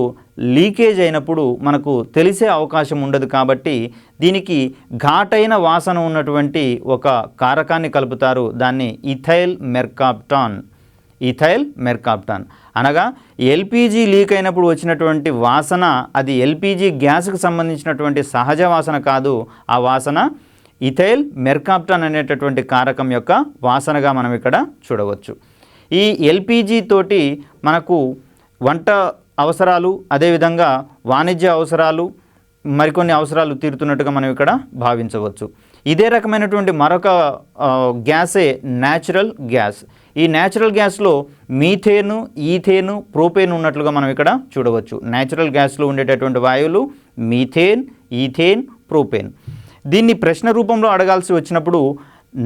లీకేజ్ అయినప్పుడు మనకు తెలిసే అవకాశం ఉండదు. కాబట్టి దీనికి ఘాటైన వాసన ఉన్నటువంటి ఒక కారకాన్ని కలుపుతారు. దాన్ని ఇథైల్ మెర్కాప్టాన్ అనగా ఎల్పిజి లీక్ అయినప్పుడు వచ్చినటువంటి వాసన అది ఎల్పిజి గ్యాస్కు సంబంధించినటువంటి సహజ వాసన కాదు. ఆ వాసన ఇథైల్ మెర్కాప్టాన్ అనేటటువంటి కారకం యొక్క వాసనగా మనం ఇక్కడ చూడవచ్చు. ఈ ఎల్పిజి తోటి మనకు వంట అవసరాలు, అదేవిధంగా వాణిజ్య అవసరాలు, మరికొన్ని అవసరాలు తీరుతున్నట్టుగా మనం ఇక్కడ భావించవచ్చు. ఇదే రకమైనటువంటి మరొక గ్యాసే న్యాచురల్ గ్యాస్. ఈ న్యాచురల్ గ్యాస్లో మీథేను, ఈథేను, ప్రోపేన్ ఉన్నట్లుగా మనం ఇక్కడ చూడవచ్చు. న్యాచురల్ గ్యాస్లో ఉండేటటువంటి వాయువులు మీథేన్, ఈథేన్, ప్రోపేన్. దీన్ని ప్రశ్న రూపంలో అడగాల్సి వచ్చినప్పుడు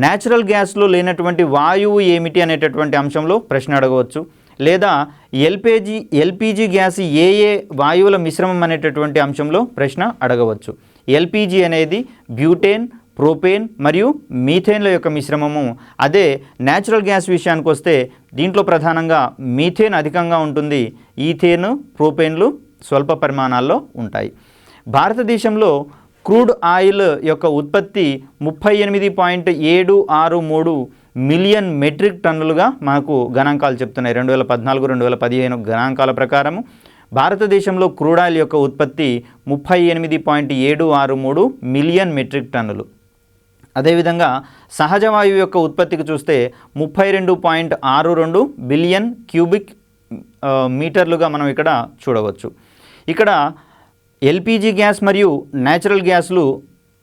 న్యాచురల్ గ్యాస్లో లేనటువంటి వాయువు ఏమిటి అనేటటువంటి అంశంలో ప్రశ్న అడగవచ్చు. లేదా ఎల్పిజి గ్యాస్ ఏ వాయువుల మిశ్రమం అనేటటువంటి అంశంలో ప్రశ్న అడగవచ్చు. ఎల్పిజి అనేది బ్యూటేన్, ప్రోపేన్ మరియు మీథేన్ల యొక్క మిశ్రమము. అదే న్యాచురల్ గ్యాస్ విషయానికి వస్తే దీంట్లో ప్రధానంగా మీథేన్ అధికంగా ఉంటుంది, ఈథేన్, ప్రోపేన్లు స్వల్ప పరిమాణాల్లో ఉంటాయి. భారతదేశంలో క్రూడ్ ఆయిల్ యొక్క ఉత్పత్తి 38.763 మిలియన్ మెట్రిక్ టన్నులుగా మనకు గణాంకాలు చెప్తున్నాయి. 2014-2015 గణాంకాల ప్రకారము భారతదేశంలో క్రూడ్ ఆయిల్ యొక్క ఉత్పత్తి 38.763 మిలియన్ మెట్రిక్ టన్నులు. అదేవిధంగా సహజ వాయువు యొక్క ఉత్పత్తికి చూస్తే 32.62 బిలియన్ క్యూబిక్ మీటర్లుగా మనం ఇక్కడ చూడవచ్చు. ఇక్కడ ఎల్పిజి గ్యాస్ మరియు న్యాచురల్ గ్యాస్లు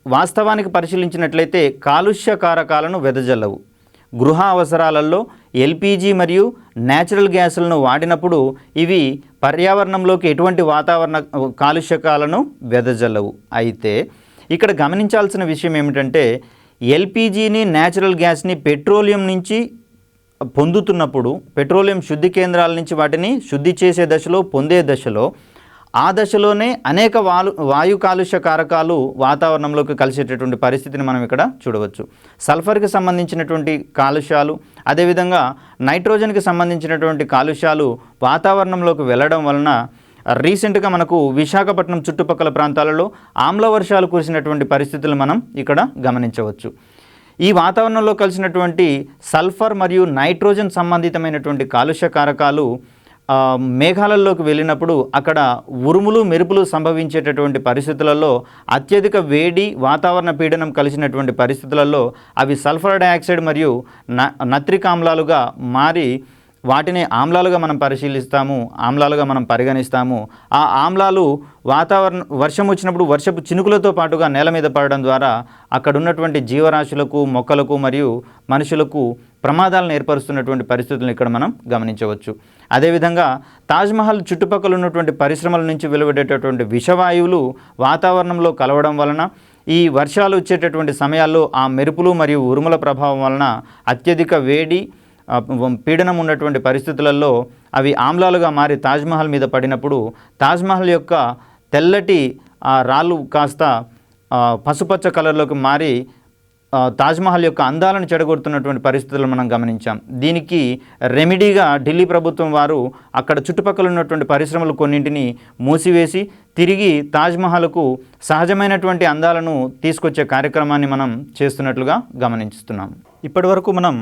వాస్తవానికి పరిశీలించినట్లయితే కాలుష్య కారకాలను వెదజల్లవు. గృహ అవసరాలలో ఎల్పిజి మరియు న్యాచురల్ గ్యాసులను వాడినప్పుడు ఇవి పర్యావరణంలోకి ఎటువంటి వాతావరణ కాలుష్యకాలను వెదజల్లవు. అయితే ఇక్కడ గమనించాల్సిన విషయం ఏమిటంటే ఎల్పిజిని, న్యాచురల్ గ్యాస్ని పెట్రోలియం నుంచి పొందుతున్నప్పుడు, పెట్రోలియం శుద్ధి కేంద్రాల నుంచి వాటిని శుద్ధి చేసే దశలో, పొందే దశలో, ఆ దశలోనే అనేక వాయు కాలుష్య కారకాలు వాతావరణంలోకి కలిసేటటువంటి పరిస్థితిని మనం ఇక్కడ చూడవచ్చు. సల్ఫర్కి సంబంధించినటువంటి కాలుష్యాలు, అదేవిధంగా నైట్రోజన్కి సంబంధించినటువంటి కాలుష్యాలు వాతావరణంలోకి వెళ్ళడం వలన రీసెంట్గా మనకు విశాఖపట్నం చుట్టుపక్కల ప్రాంతాలలో ఆమ్ల వర్షాలు కురిసినటువంటి పరిస్థితులు మనం ఇక్కడ గమనించవచ్చు. ఈ వాతావరణంలో కలిసినటువంటి సల్ఫర్ మరియు నైట్రోజన్ సంబంధితమైనటువంటి కాలుష్య కారకాలు మేఘాలలోకి వెళ్ళినప్పుడు అక్కడ ఉరుములు, మెరుపులు సంభవించేటటువంటి పరిస్థితులలో, అత్యధిక వేడి, వాతావరణ పీడనం కలిసినటువంటి పరిస్థితులలో అవి సల్ఫర్ డయాక్సైడ్ మరియు నత్రిక ఆమ్లాలుగా మారి వాటిని ఆమ్లాలుగా మనం పరిశీలిస్తాము, ఆమ్లాలుగా మనం పరిగణిస్తాము. ఆ ఆమ్లాలు వర్షం వచ్చినప్పుడు వర్షపు చినుకులతో పాటుగా నేల మీద పడడం ద్వారా అక్కడ ఉన్నటువంటి జీవరాశులకు, మొక్కలకు మరియు మనుషులకు ప్రమాదాలను ఏర్పరుస్తున్నటువంటి పరిస్థితులను ఇక్కడ మనం గమనించవచ్చు. అదేవిధంగా తాజ్మహల్ చుట్టుపక్కల ఉన్నటువంటి పరిశ్రమల నుంచి వెలువడేటటువంటి విషవాయువులు వాతావరణంలో కలవడం వలన ఈ వర్షాలు వచ్చేటటువంటి సమయాల్లో ఆ మెరుపులు మరియు ఉరుముల ప్రభావం వలన అత్యధిక వేడి, పీడనం ఉన్నటువంటి పరిస్థితులలో అవి ఆమ్లాలుగా మారి తాజ్మహల్ మీద పడినప్పుడు తాజ్మహల్ యొక్క తెల్లటి రాళ్ళు కాస్త పసుపచ్చ కలర్లోకి మారి తాజ్మహల్ యొక్క అందాలను చెడగొడుతున్నటువంటి పరిస్థితులను మనం గమనించాం. దీనికి రెమెడీగా ఢిల్లీ ప్రభుత్వం వారు అక్కడ చుట్టుపక్కల ఉన్నటువంటి పరిశ్రమలు కొన్నింటిని మూసివేసి తిరిగి తాజ్మహల్కు సహజమైనటువంటి అందాలను తీసుకొచ్చే కార్యక్రమాన్ని మనం చేస్తున్నట్లుగా గమనిస్తున్నాం. ఇప్పటి వరకు మనం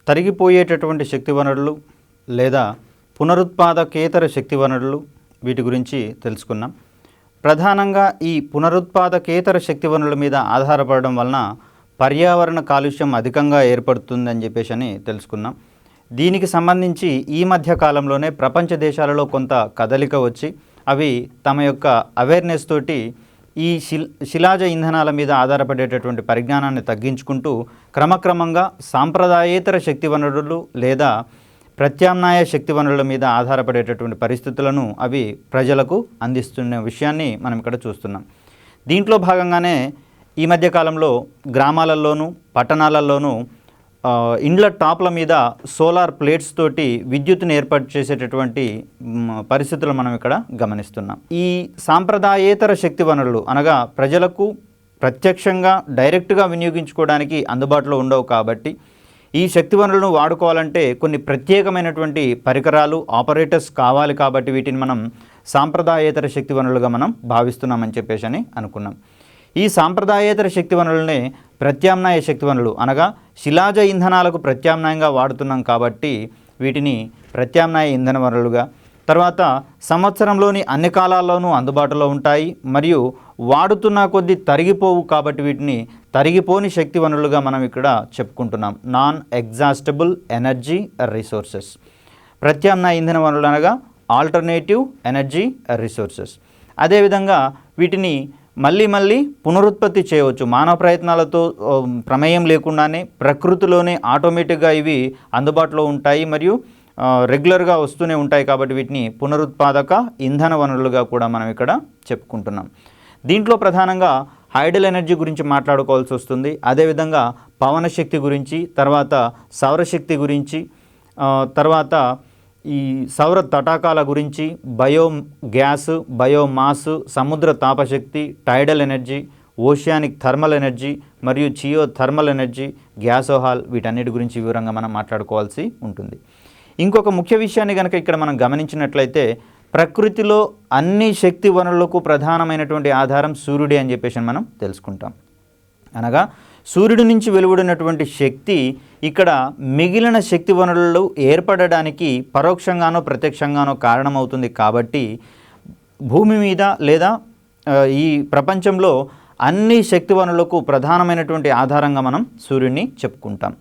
తరిగిపోయేటటువంటి శక్తి వనరులు లేదా పునరుత్పాదకేతర శక్తి వనరులు వీటి గురించి తెలుసుకున్నాం. ప్రధానంగా ఈ పునరుత్పాదకేతర శక్తి వనరుల మీద ఆధారపడడం వలన పర్యావరణ కాలుష్యం అధికంగా ఏర్పడుతుందని చెప్పేసి తెలుసుకున్నాం. దీనికి సంబంధించి ఈ మధ్య కాలంలోనే ప్రపంచ దేశాలలో కొంత కదలిక వచ్చి అవి తమ యొక్క అవేర్నెస్ తోటి ఈ శిలాజ ఇంధనాల మీద ఆధారపడేటటువంటి పరిజ్ఞానాన్ని తగ్గించుకుంటూ క్రమక్రమంగా సాంప్రదాయేతర శక్తి వనరులు లేదా ప్రత్యామ్నాయ శక్తి వనరుల మీద ఆధారపడేటటువంటి పరిస్థితులను అవి ప్రజలకు అందిస్తున్న విషయాన్ని మనం ఇక్కడ చూస్తున్నాం. దీంట్లో భాగంగానే ఈ మధ్యకాలంలో గ్రామాలలోనూ పట్టణాలలోనూ ఇండ్ల టాప్ల మీద సోలార్ ప్లేట్స్ తోటి విద్యుత్తుని ఏర్పాటు చేసేటటువంటి పరిస్థితులు మనం ఇక్కడ గమనిస్తున్నాం. ఈ సాంప్రదాయేతర శక్తి వనరులు అనగా ప్రజలకు ప్రత్యక్షంగా డైరెక్ట్గా వినియోగించుకోవడానికి అందుబాటులో ఉండవు కాబట్టి ఈ శక్తి వనరులను వాడుకోవాలంటే కొన్ని ప్రత్యేకమైనటువంటి పరికరాలు, ఆపరేటర్స్ కావాలి కాబట్టి వీటిని మనం సాంప్రదాయేతర శక్తి వనరులుగా మనం భావిస్తున్నామని చెప్పేసి అనుకున్నాం. ఈ సాంప్రదాయేతర శక్తి వనరులనే ప్రత్యామ్నాయ శక్తి వనరులు అనగా శిలాజ ఇంధనాలకు ప్రత్యామ్నాయంగా వాడుతున్నాం కాబట్టి వీటిని ప్రత్యామ్నాయ ఇంధన వనరులుగా, తర్వాత సంవత్సరంలోని అన్ని కాలాల్లోనూ అందుబాటులో ఉంటాయి మరియు వాడుతున్న కొద్దీ తరిగిపోవు కాబట్టి వీటిని తరిగిపోని శక్తి వనరులుగా మనం ఇక్కడ చెప్పుకుంటున్నాం. Non exhaustible energy resources. ప్రత్యామ్నాయ ఇంధన వనరులు అనగా ఆల్టర్నేటివ్ ఎనర్జీ రిసోర్సెస్. అదేవిధంగా వీటిని మళ్ళీ పునరుత్పత్తి చేయవచ్చు. మానవ ప్రయత్నాలతో ప్రమేయం లేకుండానే ప్రకృతిలోనే ఆటోమేటిక్గా ఇవి అందుబాటులో ఉంటాయి మరియు రెగ్యులర్గా వస్తూనే ఉంటాయి కాబట్టి వీటిని పునరుత్పాదక ఇంధన వనరులుగా కూడా మనం ఇక్కడ చెప్పుకుంటున్నాం. దీంట్లో ప్రధానంగా హైడల్ ఎనర్జీ గురించి మాట్లాడుకోవాల్సి వస్తుంది. అదేవిధంగా పవన శక్తి గురించి, తర్వాత సౌరశక్తి గురించి, తర్వాత ఈ సౌర తటాకాల గురించి, బయో గ్యాస్, బయోమాస్, సముద్ర తాపశక్తి, tidal energy, oceanic thermal energy మరియు జియో థర్మల్ ఎనర్జీ, గ్యాసోహాల్, వీటన్నిటి గురించి వివరంగా మనం మాట్లాడుకోవాల్సి ఉంటుంది. ఇంకొక ముఖ్య విషయాన్ని కనుక ఇక్కడ మనం గమనించినట్లయితే ప్రకృతిలో అన్ని శక్తి వనరులకు ప్రధానమైనటువంటి ఆధారం సూర్యుడే అని చెప్పేసి మనం తెలుసుకుంటాం. అనగా సూర్యుడి నుంచి వెలువడినటువంటి శక్తి ఇక్కడ మిగిలిన శక్తి వనరులు ఏర్పడడానికి పరోక్షంగానో ప్రత్యక్షంగానో కారణమవుతుంది. కాబట్టి భూమి మీద లేదా ఈ ప్రపంచంలో అన్ని శక్తి వనరులకు ప్రధానమైనటువంటి ఆధారంగా మనం సూర్యుడిని చెప్పుకుంటాం.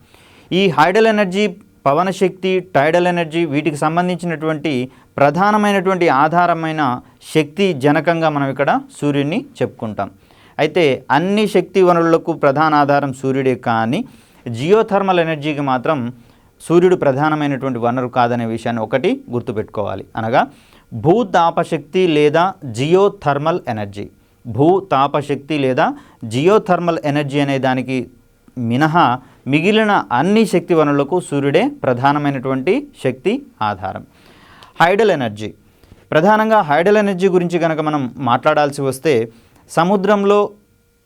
ఈ హైడల్ ఎనర్జీ, పవన శక్తి, టైడల్ ఎనర్జీ వీటికి సంబంధించినటువంటి ప్రధానమైనటువంటి ఆధారమైన శక్తి జనకంగా మనం ఇక్కడ సూర్యుడిని చెప్పుకుంటాం. అయితే అన్ని శక్తి వనరులకు ప్రధాన ఆధారం సూర్యుడే, కానీ జియోథర్మల్ ఎనర్జీకి మాత్రం సూర్యుడు ప్రధానమైనటువంటి వనరు కాదనే విషయాన్ని ఒకటి గుర్తుపెట్టుకోవాలి. అనగా భూతాపశక్తి లేదా జియోథర్మల్ ఎనర్జీ, భూతాపశక్తి లేదా జియోథర్మల్ ఎనర్జీ అనే దానికి మినహా మిగిలిన అన్ని శక్తి వనరులకు సూర్యుడే ప్రధానమైనటువంటి శక్తి ఆధారం. హైడల్ ఎనర్జీ, ప్రధానంగా హైడల్ ఎనర్జీ గురించి కనుక మనం మాట్లాడాల్సి వస్తే సముద్రంలో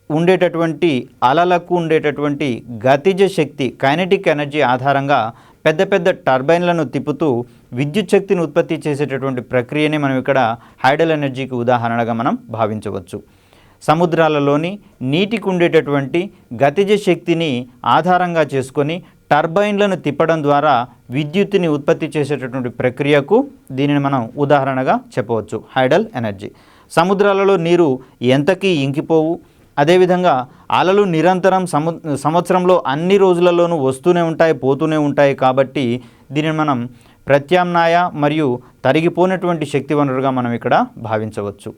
ఉండేటటువంటి అలలకు ఉండేటటువంటి గతిజ శక్తి, కైనెటిక్ ఎనర్జీ ఆధారంగా పెద్ద పెద్ద టర్బైన్లను తిప్పుతూ విద్యుత్ శక్తిని ఉత్పత్తి చేసేటటువంటి ప్రక్రియనే మనం ఇక్కడ హైడల్ ఎనర్జీకి ఉదాహరణగా మనం భావించవచ్చు. సముద్రాలలోని నీటికి ఉండేటటువంటి గతిజ శక్తిని ఆధారంగా చేసుకొని టర్బైన్లను తిప్పడం ద్వారా విద్యుత్తుని ఉత్పత్తి చేసేటటువంటి ప్రక్రియకు దీనిని మనం ఉదాహరణగా చెప్పవచ్చు, హైడల్ ఎనర్జీ. సముద్రాలలో నీరు ఎంతకీ ఇంకిపోవు, అదేవిధంగా అలలు నిరంతరం సంవత్సరంలో అన్ని రోజులలోనూ వస్తూనే ఉంటాయి, పోతూనే ఉంటాయి. కాబట్టి దీనిని మనం ప్రత్యామ్నాయ మరియు తరిగిపోయినటువంటి శక్తి వనరుగా మనం ఇక్కడ భావించవచ్చు.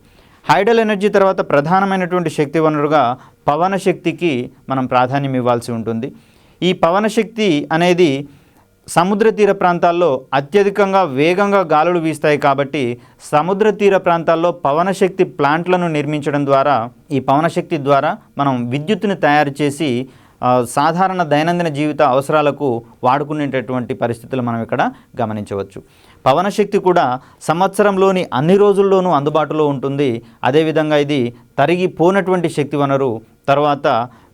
హైడల్ ఎనర్జీ తర్వాత ప్రధానమైనటువంటి శక్తి వనరుగా పవన శక్తికి మనం ప్రాధాన్యం ఇవ్వాల్సి ఉంటుంది. ఈ పవన శక్తి అనేది సముద్ర తీర ప్రాంతాల్లో అత్యధికంగా వేగంగా గాలులు వీస్తాయి. కాబట్టి సముద్ర తీర ప్రాంతాల్లో పవనశక్తి ప్లాంట్లను నిర్మించడం ద్వారా, ఈ పవనశక్తి ద్వారా మనం విద్యుత్తుని తయారు చేసి సాధారణ దైనందిన జీవిత అవసరాలకు వాడుకునేటటువంటి పరిస్థితులు మనం ఇక్కడ గమనించవచ్చు. పవనశక్తి కూడా సంవత్సరంలోని అన్ని రోజుల్లోనూ అందుబాటులో ఉంటుంది. అదేవిధంగా ఇది తరిగిపోనటువంటి శక్తి వనరు. తర్వాత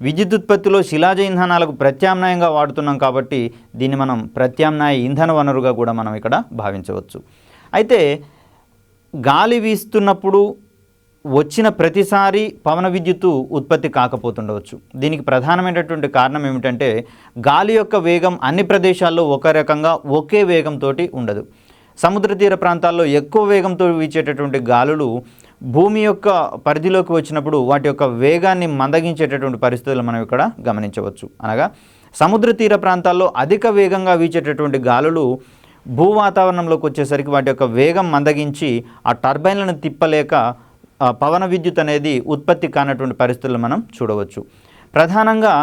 విద్యుత్ ఉత్పత్తిలో శిలాజ ఇంధనాలకు ప్రత్యామ్నాయంగా వాడుతున్నాం కాబట్టి దీన్ని మనం ప్రత్యామ్నాయ ఇంధన వనరుగా కూడా మనం ఇక్కడ భావించవచ్చు. అయితే గాలి వీస్తున్నప్పుడు వచ్చిన ప్రతిసారి పవన విద్యుత్తు ఉత్పత్తి కాకపోతుండవచ్చు. దీనికి ప్రధానమైనటువంటి కారణం ఏమిటంటే గాలి యొక్క వేగం అన్ని ప్రదేశాల్లో ఒక రకంగా ఒకే వేగంతో ఉండదు. సముద్ర తీర ప్రాంతాల్లో ఎక్కువ వేగంతో వీచేటటువంటి గాలులు భూమి యొక్క పరిధిలోకి వచ్చినప్పుడు వాటి యొక్క వేగాన్ని మందగించేటటువంటి పరిస్థితులు మనం ఇక్కడ గమనించవచ్చు. అనగా సముద్ర తీర ప్రాంతాల్లో అధిక వేగంగా వీచేటటువంటి గాలులు భూ వాతావరణంలోకి వచ్చేసరికి వాటి యొక్క వేగం మందగించి ఆ టర్బైన్లను తిప్పలేక పవన విద్యుత్ అనేది ఉత్పత్తి కానటువంటి పరిస్థితులు మనం చూడవచ్చు. ప్రధానంగా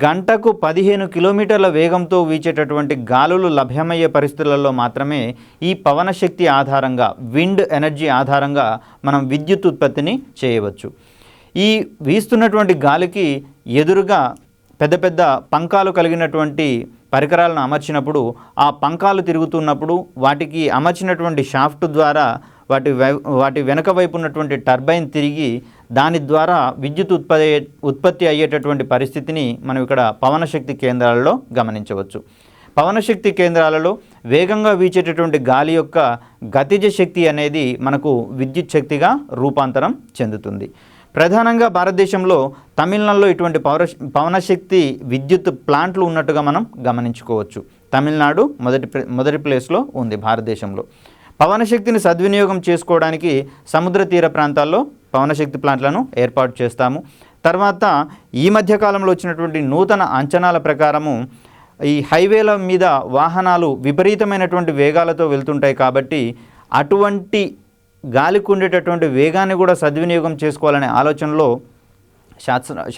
గంటకు 15 కిలోమీటర్ల వేగంతో వీచేటటువంటి గాలులు లభ్యమయ్యే పరిస్థితులలో మాత్రమే ఈ పవన శక్తి ఆధారంగా, విండ్ ఎనర్జీ ఆధారంగా మనం విద్యుత్ ఉత్పత్తిని చేయవచ్చు. ఈ వీస్తున్నటువంటి గాలికి ఎదురుగా పెద్ద పెద్ద పంకాలు కలిగినటువంటి పరికరాలను అమర్చినప్పుడు ఆ పంకాలు తిరుగుతున్నప్పుడు వాటికి అమర్చినటువంటి షాఫ్ట్ ద్వారా వాటి వెనక వైపు ఉన్నటువంటి టర్బైన్ తిరిగి దాని ద్వారా విద్యుత్ ఉత్పత్తి అయ్యేటటువంటి పరిస్థితిని మనం ఇక్కడ పవనశక్తి కేంద్రాలలో గమనించవచ్చు. పవనశక్తి కేంద్రాలలో వేగంగా వీచేటటువంటి గాలి యొక్క గతిజ శక్తి అనేది మనకు విద్యుత్ శక్తిగా రూపాంతరం చెందుతుంది. ప్రధానంగా భారతదేశంలో తమిళనాడులో ఇటువంటి పవనశక్తి విద్యుత్ ప్లాంట్లు ఉన్నట్టుగా మనం గమనించుకోవచ్చు. తమిళనాడు మొదటి ప్లేస్లో ఉంది భారతదేశంలో. పవనశక్తిని సద్వినియోగం చేసుకోవడానికి సముద్ర తీర ప్రాంతాల్లో పవనశక్తి ప్లాంట్లను ఏర్పాటు చేస్తాము. తర్వాత ఈ మధ్యకాలంలో వచ్చినటువంటి నూతన అంచనాల ప్రకారము ఈ హైవేల మీద వాహనాలు విపరీతమైనటువంటి వేగాలతో వెళ్తుంటాయి. కాబట్టి అటువంటి గాలికి ఉండేటటువంటి వేగాన్ని కూడా సద్వినియోగం చేసుకోవాలనే ఆలోచనలో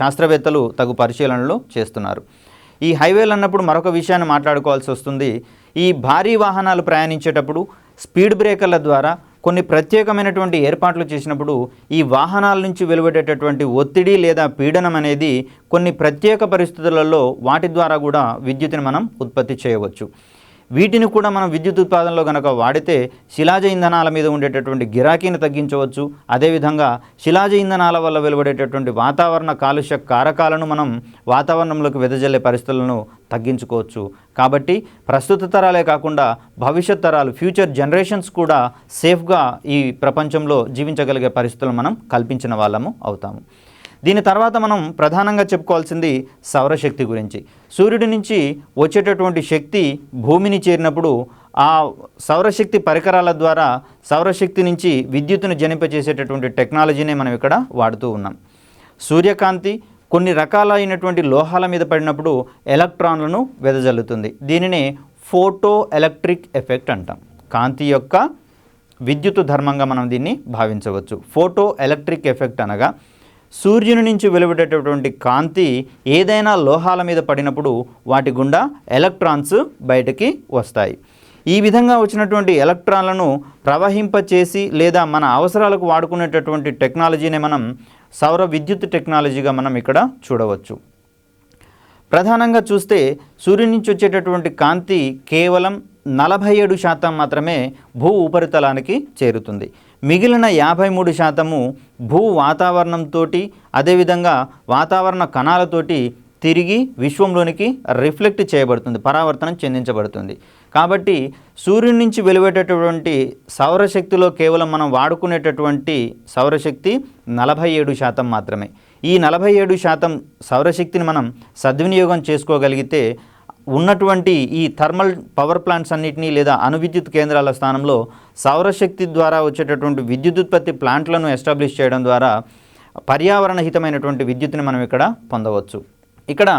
శాస్త్రవేత్తలు తగు పరిశీలనలు చేస్తున్నారు. ఈ హైవేలు అన్నప్పుడు మరొక విషయాన్ని మాట్లాడుకోవాల్సి వస్తుంది. ఈ భారీ వాహనాలు ప్రయాణించేటప్పుడు స్పీడ్ బ్రేకర్ల ద్వారా కొన్ని ప్రత్యేకమైనటువంటి ఏర్పాట్లు చేసినప్పుడు ఈ వాహనాల నుంచి వెలువడేటటువంటి ఒత్తిడి లేదా పీడనం అనేది కొన్ని ప్రత్యేక పరిస్థితులలో వాటి ద్వారా కూడా విద్యుత్తుని మనం ఉత్పత్తి చేయవచ్చు. వీటిని కూడా మనం విద్యుత్ ఉత్పాదనలో కనుక వాడితే శిలాజ ఇంధనాల మీద ఉండేటటువంటి గిరాకీని తగ్గించవచ్చు. అదేవిధంగా శిలాజ ఇంధనాల వల్ల వెలువడేటటువంటి వాతావరణ కాలుష్య కారకాలను మనం వాతావరణంలోకి వెదజల్లే పరిస్థితులను తగ్గించుకోవచ్చు. కాబట్టి ప్రస్తుత తరాలే కాకుండా భవిష్యత్ తరాలు, ఫ్యూచర్ జనరేషన్స్ కూడా సేఫ్గా ఈ ప్రపంచంలో జీవించగలిగే పరిస్థితులను మనం కల్పించిన వాళ్ళము అవుతాము. దీని తర్వాత మనం ప్రధానంగా చెప్పుకోవాల్సింది సౌరశక్తి గురించి. సూర్యుడి నుంచి వచ్చేటటువంటి శక్తి భూమిని చేరినప్పుడు ఆ సౌరశక్తి పరికరాల ద్వారా సౌరశక్తి నుంచి విద్యుత్తును జనింపజేసేటటువంటి టెక్నాలజీనే మనం ఇక్కడ వాడుతూ ఉన్నాం. సూర్యకాంతి కొన్ని రకాలైనటువంటి లోహాల మీద పడినప్పుడు ఎలక్ట్రాన్లను వెదజల్లుతుంది. దీనినే ఫోటో ఎలక్ట్రిక్ ఎఫెక్ట్ అంటాం. కాంతి యొక్క విద్యుత్ ధర్మంగా మనం దీన్ని భావించవచ్చు. ఫోటో ఎలక్ట్రిక్ ఎఫెక్ట్ అనగా సూర్యుని నుంచి వెలువడేటటువంటి కాంతి ఏదైనా లోహాల మీద పడినప్పుడు వాటి గుండా ఎలక్ట్రాన్స్ బయటకి వస్తాయి. ఈ విధంగా వచ్చినటువంటి ఎలక్ట్రాన్లను ప్రవహింపచేసి లేదా మన అవసరాలకు వాడుకునేటటువంటి టెక్నాలజీనే మనం సౌర విద్యుత్ టెక్నాలజీగా మనం ఇక్కడ చూడవచ్చు. ప్రధానంగా చూస్తే సూర్యుని నుంచి వచ్చేటటువంటి కాంతి కేవలం 47% మాత్రమే భూ ఉపరితలానికి చేరుతుంది. మిగిలిన 53% భూ వాతావరణంతో అదేవిధంగా వాతావరణ కణాలతోటి తిరిగి విశ్వంలోనికి రిఫ్లెక్ట్ చేయబడుతుంది, పరావర్తనం చెందించబడుతుంది. కాబట్టి సూర్యుడి నుంచి వెలువడేటటువంటి సౌరశక్తిలో కేవలం మనం వాడుకునేటటువంటి సౌరశక్తి 47% మాత్రమే. ఈ 47% సౌరశక్తిని మనం సద్వినియోగం చేసుకోగలిగితే ఉన్నటువంటి ఈ థర్మల్ పవర్ ప్లాంట్స్ అన్నిటినీ లేదా అణువిద్యుత్ కేంద్రాల స్థానంలో సౌరశక్తి ద్వారా వచ్చేటటువంటి విద్యుదుత్పత్తి ప్లాంట్లను ఎస్టాబ్లిష్ చేయడం ద్వారా పర్యావరణ హితమైనటువంటి విద్యుత్తుని మనం ఇక్కడ పొందవచ్చు. ఇక్కడ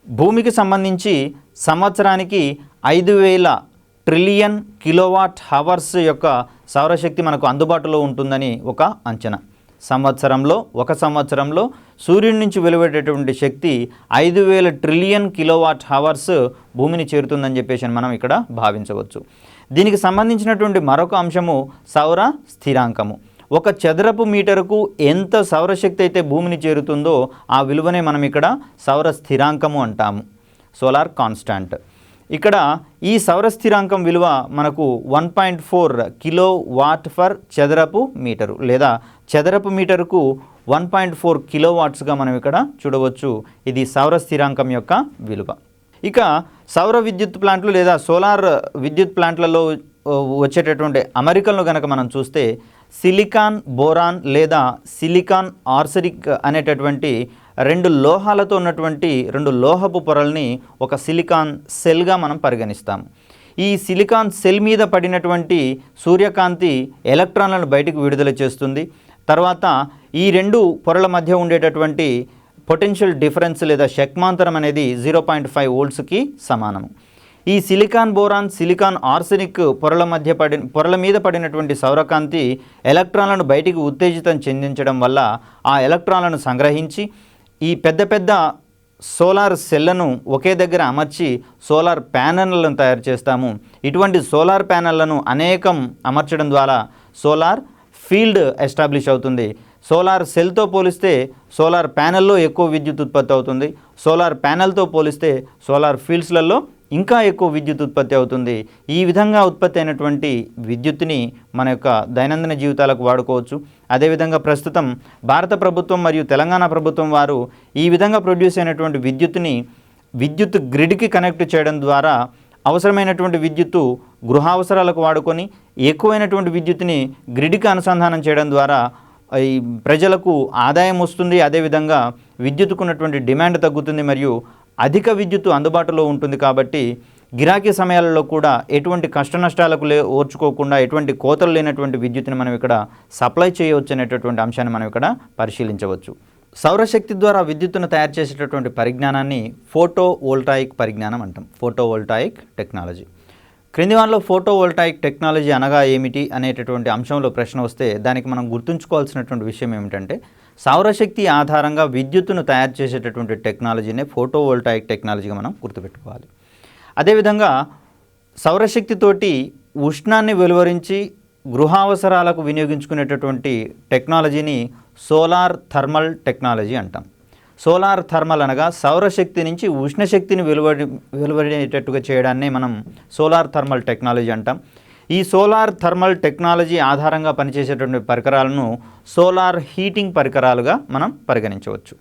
భూమికి సంబంధించి సంవత్సరానికి 5,000 ట్రిలియన్ కిలోవాట్ హవర్స్ యొక్క సౌరశక్తి మనకు అందుబాటులో ఉంటుందని ఒక అంచనా. ఒక సంవత్సరంలో సూర్యుడి నుంచి వెలువడేటటువంటి శక్తి 5,000 ట్రిలియన్ కిలోవాట్ హవర్స్ భూమిని చేరుతుందని చెప్పేసి మనం ఇక్కడ భావించవచ్చు. దీనికి సంబంధించినటువంటి మరొక అంశము సౌర స్థిరాంకము. ఒక చదరపు మీటరుకు ఎంత సౌరశక్తి అయితే భూమిని చేరుతుందో ఆ విలువనే మనం ఇక్కడ సౌర స్థిరాంకము అంటాము, సోలార్ కాన్స్టాంట్. ఇక్కడ ఈ సౌర స్థిరాంకం విలువ మనకు 1.4 కిలో వాట్ ఫర్ చదరపు మీటరు లేదా చదరపు మీటరుకు 1.4 కిలోవాట్స్గా మనం ఇక్కడ చూడవచ్చు. ఇది సౌర స్థిరాంకం యొక్క విలువ. ఇక సౌర విద్యుత్ ప్లాంట్లు లేదా సోలార్ విద్యుత్ ప్లాంట్లలో వచ్చేటటువంటి అమరికలను కనుక మనం చూస్తే సిలికాన్ బోరాన్ లేదా సిలికాన్ ఆర్సెనిక్ అనేటటువంటి 2 లోహాలతో ఉన్నటువంటి 2 లోహపు పొరల్ని ఒక సిలికాన్ సెల్గా మనం పరిగణిస్తాం. ఈ సిలికాన్ సెల్ మీద పడినటువంటి సూర్యకాంతి ఎలక్ట్రాన్లను బయటకు విడుదల చేస్తుంది. తర్వాత ఈ 2 పొరల మధ్య ఉండేటటువంటి పొటెన్షియల్ డిఫరెన్స్ లేదా శక్మాంతరం అనేది 0.5 వోల్ట్స్కి సమానము. ఈ సిలికాన్ బోరాన్, సిలికాన్ ఆర్సెనిక్ పొరల మీద పడినటువంటి సౌరకాంతి ఎలక్ట్రాన్లను బయటికి ఉత్తేజితం చెందించడం వల్ల ఆ ఎలక్ట్రాన్లను సంగ్రహించి ఈ పెద్ద పెద్ద సోలార్ సెల్లను ఒకే దగ్గర అమర్చి సోలార్ ప్యానెళ్లను తయారు చేస్తాము. ఇటువంటి సోలార్ ప్యానెళ్లను అనేకం అమర్చడం ద్వారా సోలార్ ఫీల్డ్ ఎస్టాబ్లిష్ అవుతుంది. సోలార్ సెల్తో పోలిస్తే సోలార్ ప్యానెల్లో ఎక్కువ విద్యుత్ ఉత్పత్తి అవుతుంది. సోలార్ ప్యానెల్తో పోలిస్తే సోలార్ ఫీల్డ్స్లలో ఇంకా ఎక్కువ విద్యుత్ ఉత్పత్తి అవుతుంది. ఈ విధంగా ఉత్పత్తి అయినటువంటి విద్యుత్తుని మన యొక్క దైనందిన జీవితాలకు వాడుకోవచ్చు. అదేవిధంగా ప్రస్తుతం భారత ప్రభుత్వం మరియు తెలంగాణ ప్రభుత్వం వారు ఈ విధంగా ప్రొడ్యూస్ అయినటువంటి విద్యుత్తుని విద్యుత్ గ్రిడ్కి కనెక్ట్ చేయడం ద్వారా అవసరమైనటువంటి విద్యుత్తు గృహావసరాలకు వాడుకొని ఎక్కువైనటువంటి విద్యుత్తుని గ్రిడ్కి అనుసంధానం చేయడం ద్వారా ఈ ప్రజలకు ఆదాయం వస్తుంది. అదేవిధంగా విద్యుత్తుకున్నటువంటి డిమాండ్ తగ్గుతుంది మరియు అధిక విద్యుత్తు అందుబాటులో ఉంటుంది. కాబట్టి గిరాకీ సమయాలలో కూడా ఎటువంటి కష్ట నష్టాలకు ఓర్చుకోకుండా ఎటువంటి కోతలు లేనటువంటి విద్యుత్తుని మనం ఇక్కడ సప్లై చేయవచ్చు అనేటటువంటి అంశాన్ని మనం ఇక్కడ పరిశీలించవచ్చు. సౌరశక్తి ద్వారా విద్యుత్తును తయారు చేసేటటువంటి పరిజ్ఞానాన్ని ఫోటో వోల్టాయిక్ పరిజ్ఞానం అంటాం, ఫోటో వోల్టాయిక్ టెక్నాలజీ. క్రింది వాటిలో ఫోటో వోల్టాయిక్ టెక్నాలజీ అనగా ఏమిటి అనేటటువంటి అంశంలో ప్రశ్న వస్తే దానికి మనం గుర్తుంచుకోవాల్సినటువంటి విషయం ఏమిటంటే సౌరశక్తి ఆధారంగా విద్యుత్తును తయారు చేసేటటువంటి టెక్నాలజీనే ఫోటో వోల్టాయిక్ టెక్నాలజీగా మనం గుర్తుపెట్టుకోవాలి. అదేవిధంగా సౌరశక్తితోటి ఉష్ణాన్ని వెలువరించి గృహావసరాలకు వినియోగించుకునేటటువంటి టెక్నాలజీని సోలార్ థర్మల్ టెక్నాలజీ అంటాం. సోలార్ థర్మల్ అనగా సౌరశక్తి నుంచి ఉష్ణశక్తిని వెలువడేటట్టుగా చేయడాన్ని మనం సోలార్ థర్మల్ టెక్నాలజీ అంటాం. ఈ సోలార్ థర్మల్ టెక్నాలజీ ఆధారంగా పనిచేసేటువంటి పరికరాలను సోలార్ హీటింగ్ పరికరాలుగా మనం పరిగణించవచ్చు.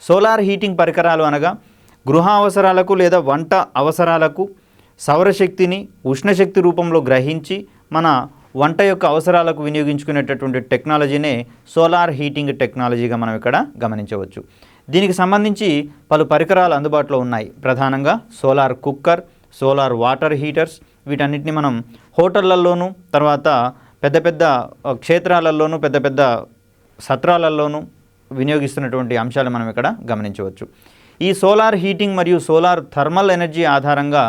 సోలార్ హీటింగ్ పరికరాలు అనగా గృహ అవసరాలకు లేదా వంట అవసరాలకు సౌరశక్తిని ఉష్ణశక్తి రూపంలో గ్రహించి మన వంట యొక్క అవసరాలకు వినియోగించుకునేటటువంటి టెక్నాలజీనే సోలార్ హీటింగ్ టెక్నాలజీగా మనం ఇక్కడ గమనించవచ్చు. దీనికి సంబంధించి పలు పరికరాలు అందుబాటులో ఉన్నాయి. ప్రధానంగా solar cooker, solar water heaters, వీటన్నిటిని మనం హోటళ్లలోనూ, తర్వాత పెద్ద పెద్ద క్షేత్రాలలోనూ, పెద్ద పెద్ద సత్రాలలోనూ వినియోగిస్తున్నటువంటి అంశాలు మనం ఇక్కడ గమనించవచ్చు. ఈ సోలార్ హీటింగ్ మరియు సోలార్ థర్మల్ ఎనర్జీ ఆధారంగా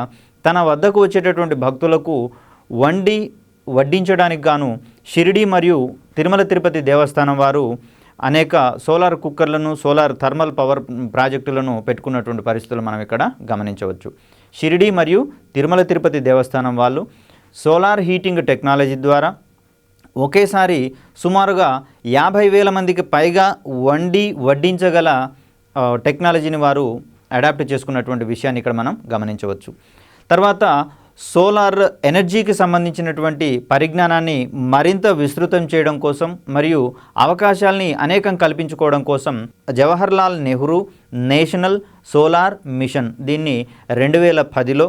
తన వద్దకు వచ్చేటటువంటి భక్తులకు వడ్డించడానికి గాను షిరిడి మరియు తిరుమల తిరుపతి దేవస్థానం వారు అనేక సోలార్ కుక్కర్లను, సోలార్ థర్మల్ పవర్ ప్రాజెక్టులను పెట్టుకున్నటువంటి పరిస్థితులు మనం ఇక్కడ గమనించవచ్చు. షిరిడి మరియు తిరుమల తిరుపతి దేవస్థానం వాళ్ళు సోలార్ హీటింగ్ టెక్నాలజీ ద్వారా ఒకేసారి సుమారుగా 50,000 మందికి పైగా వడ్డించగల టెక్నాలజీని వారు అడాప్ట్ చేసుకున్నటువంటి విషయాన్ని ఇక్కడ మనం గమనించవచ్చు. తర్వాత సోలార్ ఎనర్జీకి సంబంధించినటువంటి పరిజ్ఞానాన్ని మరింత విస్తృతం చేయడం కోసం మరియు అవకాశాలని అనేకం కల్పించుకోవడం కోసం Jawaharlal Nehru national solar machine దీన్ని 2010లో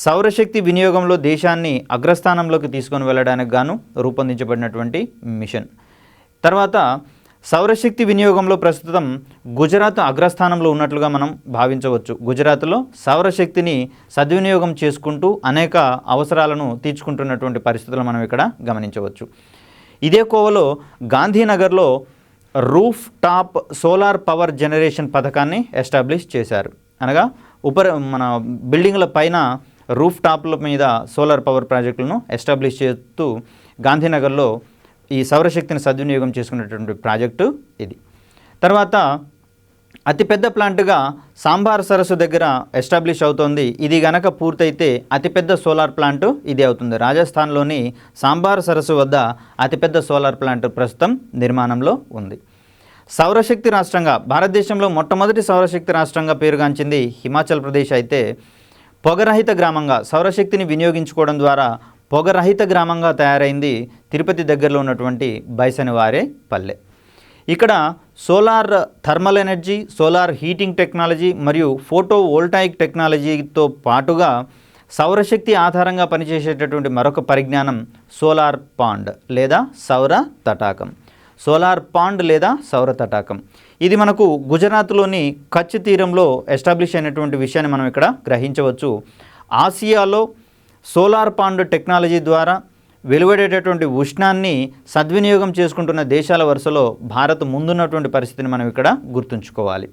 సౌరశక్తి వినియోగంలో దేశాన్ని అగ్రస్థానంలోకి తీసుకొని వెళ్ళడానికి గాను రూపొందించబడినటువంటి మిషన్. తర్వాత సౌరశక్తి వినియోగంలో ప్రస్తుతం గుజరాత్ అగ్రస్థానంలో ఉన్నట్లుగా మనం భావించవచ్చు. గుజరాత్లో సౌరశక్తిని సద్వినియోగం చేసుకుంటూ అనేక అవసరాలను తీర్చుకుంటున్నటువంటి పరిస్థితులు మనం ఇక్కడ గమనించవచ్చు. ఇదే కోవలో గాంధీనగర్లో roof top solar power generation పథకాన్ని ఎస్టాబ్లిష్ చేశారు. అనగా మన బిల్డింగ్ల పైన రూఫ్ టాప్ల మీద సోలార్ పవర్ ప్రాజెక్టులను ఎస్టాబ్లిష్ చేస్తూ గాంధీనగర్లో ఈ సౌరశక్తిని సద్వినియోగం చేసుకునేటువంటి ప్రాజెక్టు ఇది. తర్వాత అతిపెద్ద ప్లాంట్గా సాంబార్ సరస్సు దగ్గర ఎస్టాబ్లిష్ అవుతోంది. ఇది గనక పూర్తయితే అతిపెద్ద సోలార్ ప్లాంట్ ఇది అవుతుంది. రాజస్థాన్లోని సాంబార్ సరస్సు వద్ద అతిపెద్ద సోలార్ ప్లాంట్ ప్రస్తుతం నిర్మాణంలో ఉంది. సౌరశక్తి రాష్ట్రంగా భారతదేశంలో మొట్టమొదటి సౌరశక్తి రాష్ట్రంగా పేరుగాంచింది హిమాచల్ ప్రదేశ్ అయితే పొగరహిత గ్రామంగా సౌరశక్తిని వినియోగించుకోవడం ద్వారా పొగరహిత గ్రామంగా తయారైంది తిరుపతి దగ్గరలో ఉన్నటువంటి బైసనవారే పల్లె. ఇక్కడ solar thermal energy, solar heating technology మరియు ఫోటో వోల్టాయిక్ టెక్నాలజీతో పాటుగా సౌరశక్తి ఆధారంగా పనిచేసేటటువంటి మరొక పరిజ్ఞానం సోలార్ పాండ్ లేదా సౌర తటాకం. సోలార్ పాండ్ లేదా సౌర తటాకం ఇది మనకు గుజరాత్లోని కచ్ తీరంలో ఎస్టాబ్లిష్ అయినటువంటి విషయాన్ని మనం ఇక్కడ గ్రహించవచ్చు. ఆసియాలో సోలార్ పాండ్ టెక్నాలజీ ద్వారా వెలువడేటటువంటి ఉష్ణాన్ని సద్వినియోగం చేసుకుంటున్న దేశాల వరుసలో భారత్ ముందున్నటువంటి పరిస్థితిని మనం ఇక్కడ గుర్తుంచుకోవాలి.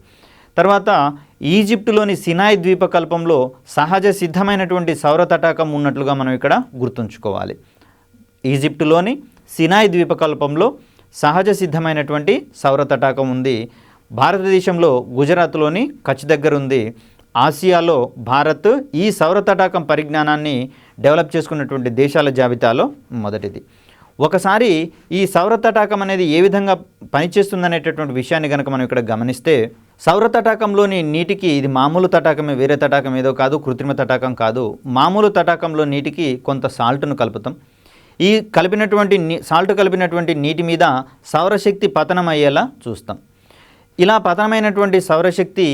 తర్వాత ఈజిప్టులోని సినాయ్ ద్వీపకల్పంలో సహజ సిద్ధమైనటువంటి సౌర తటాకం ఉన్నట్లుగా మనం ఇక్కడ గుర్తుంచుకోవాలి. ఈజిప్టులోని సినాయ్ ద్వీపకల్పంలో సహజ సిద్ధమైనటువంటి సౌర తటాకం ఉంది. భారతదేశంలో గుజరాత్లోని కచ్ దగ్గర ఉంది. ఆసియాలో భారత్ ఈ సౌర తటాకం పరిజ్ఞానాన్ని డెవలప్ చేసుకున్నటువంటి దేశాల జాబితాలో మొదటిది. ఒకసారి ఈ సౌర తటాకం అనేది ఏ విధంగా పనిచేస్తుందనేటటువంటి విషయాన్ని కనుక మనం ఇక్కడ గమనిస్తే సౌర తటాకంలోని నీటికి ఇది మామూలు తటాకమే, వేరే తటాకం ఏదో కాదు, కృత్రిమ తటాకం కాదు. మామూలు తటాకంలో నీటికి కొంత సాల్ట్ను కలుపుతాం. ఈ సాల్ట్ కలిపినటువంటి నీటి మీద సౌరశక్తి పతనం అయ్యేలా చూస్తాం. ఇలా పతనమైనటువంటి సౌరశక్తి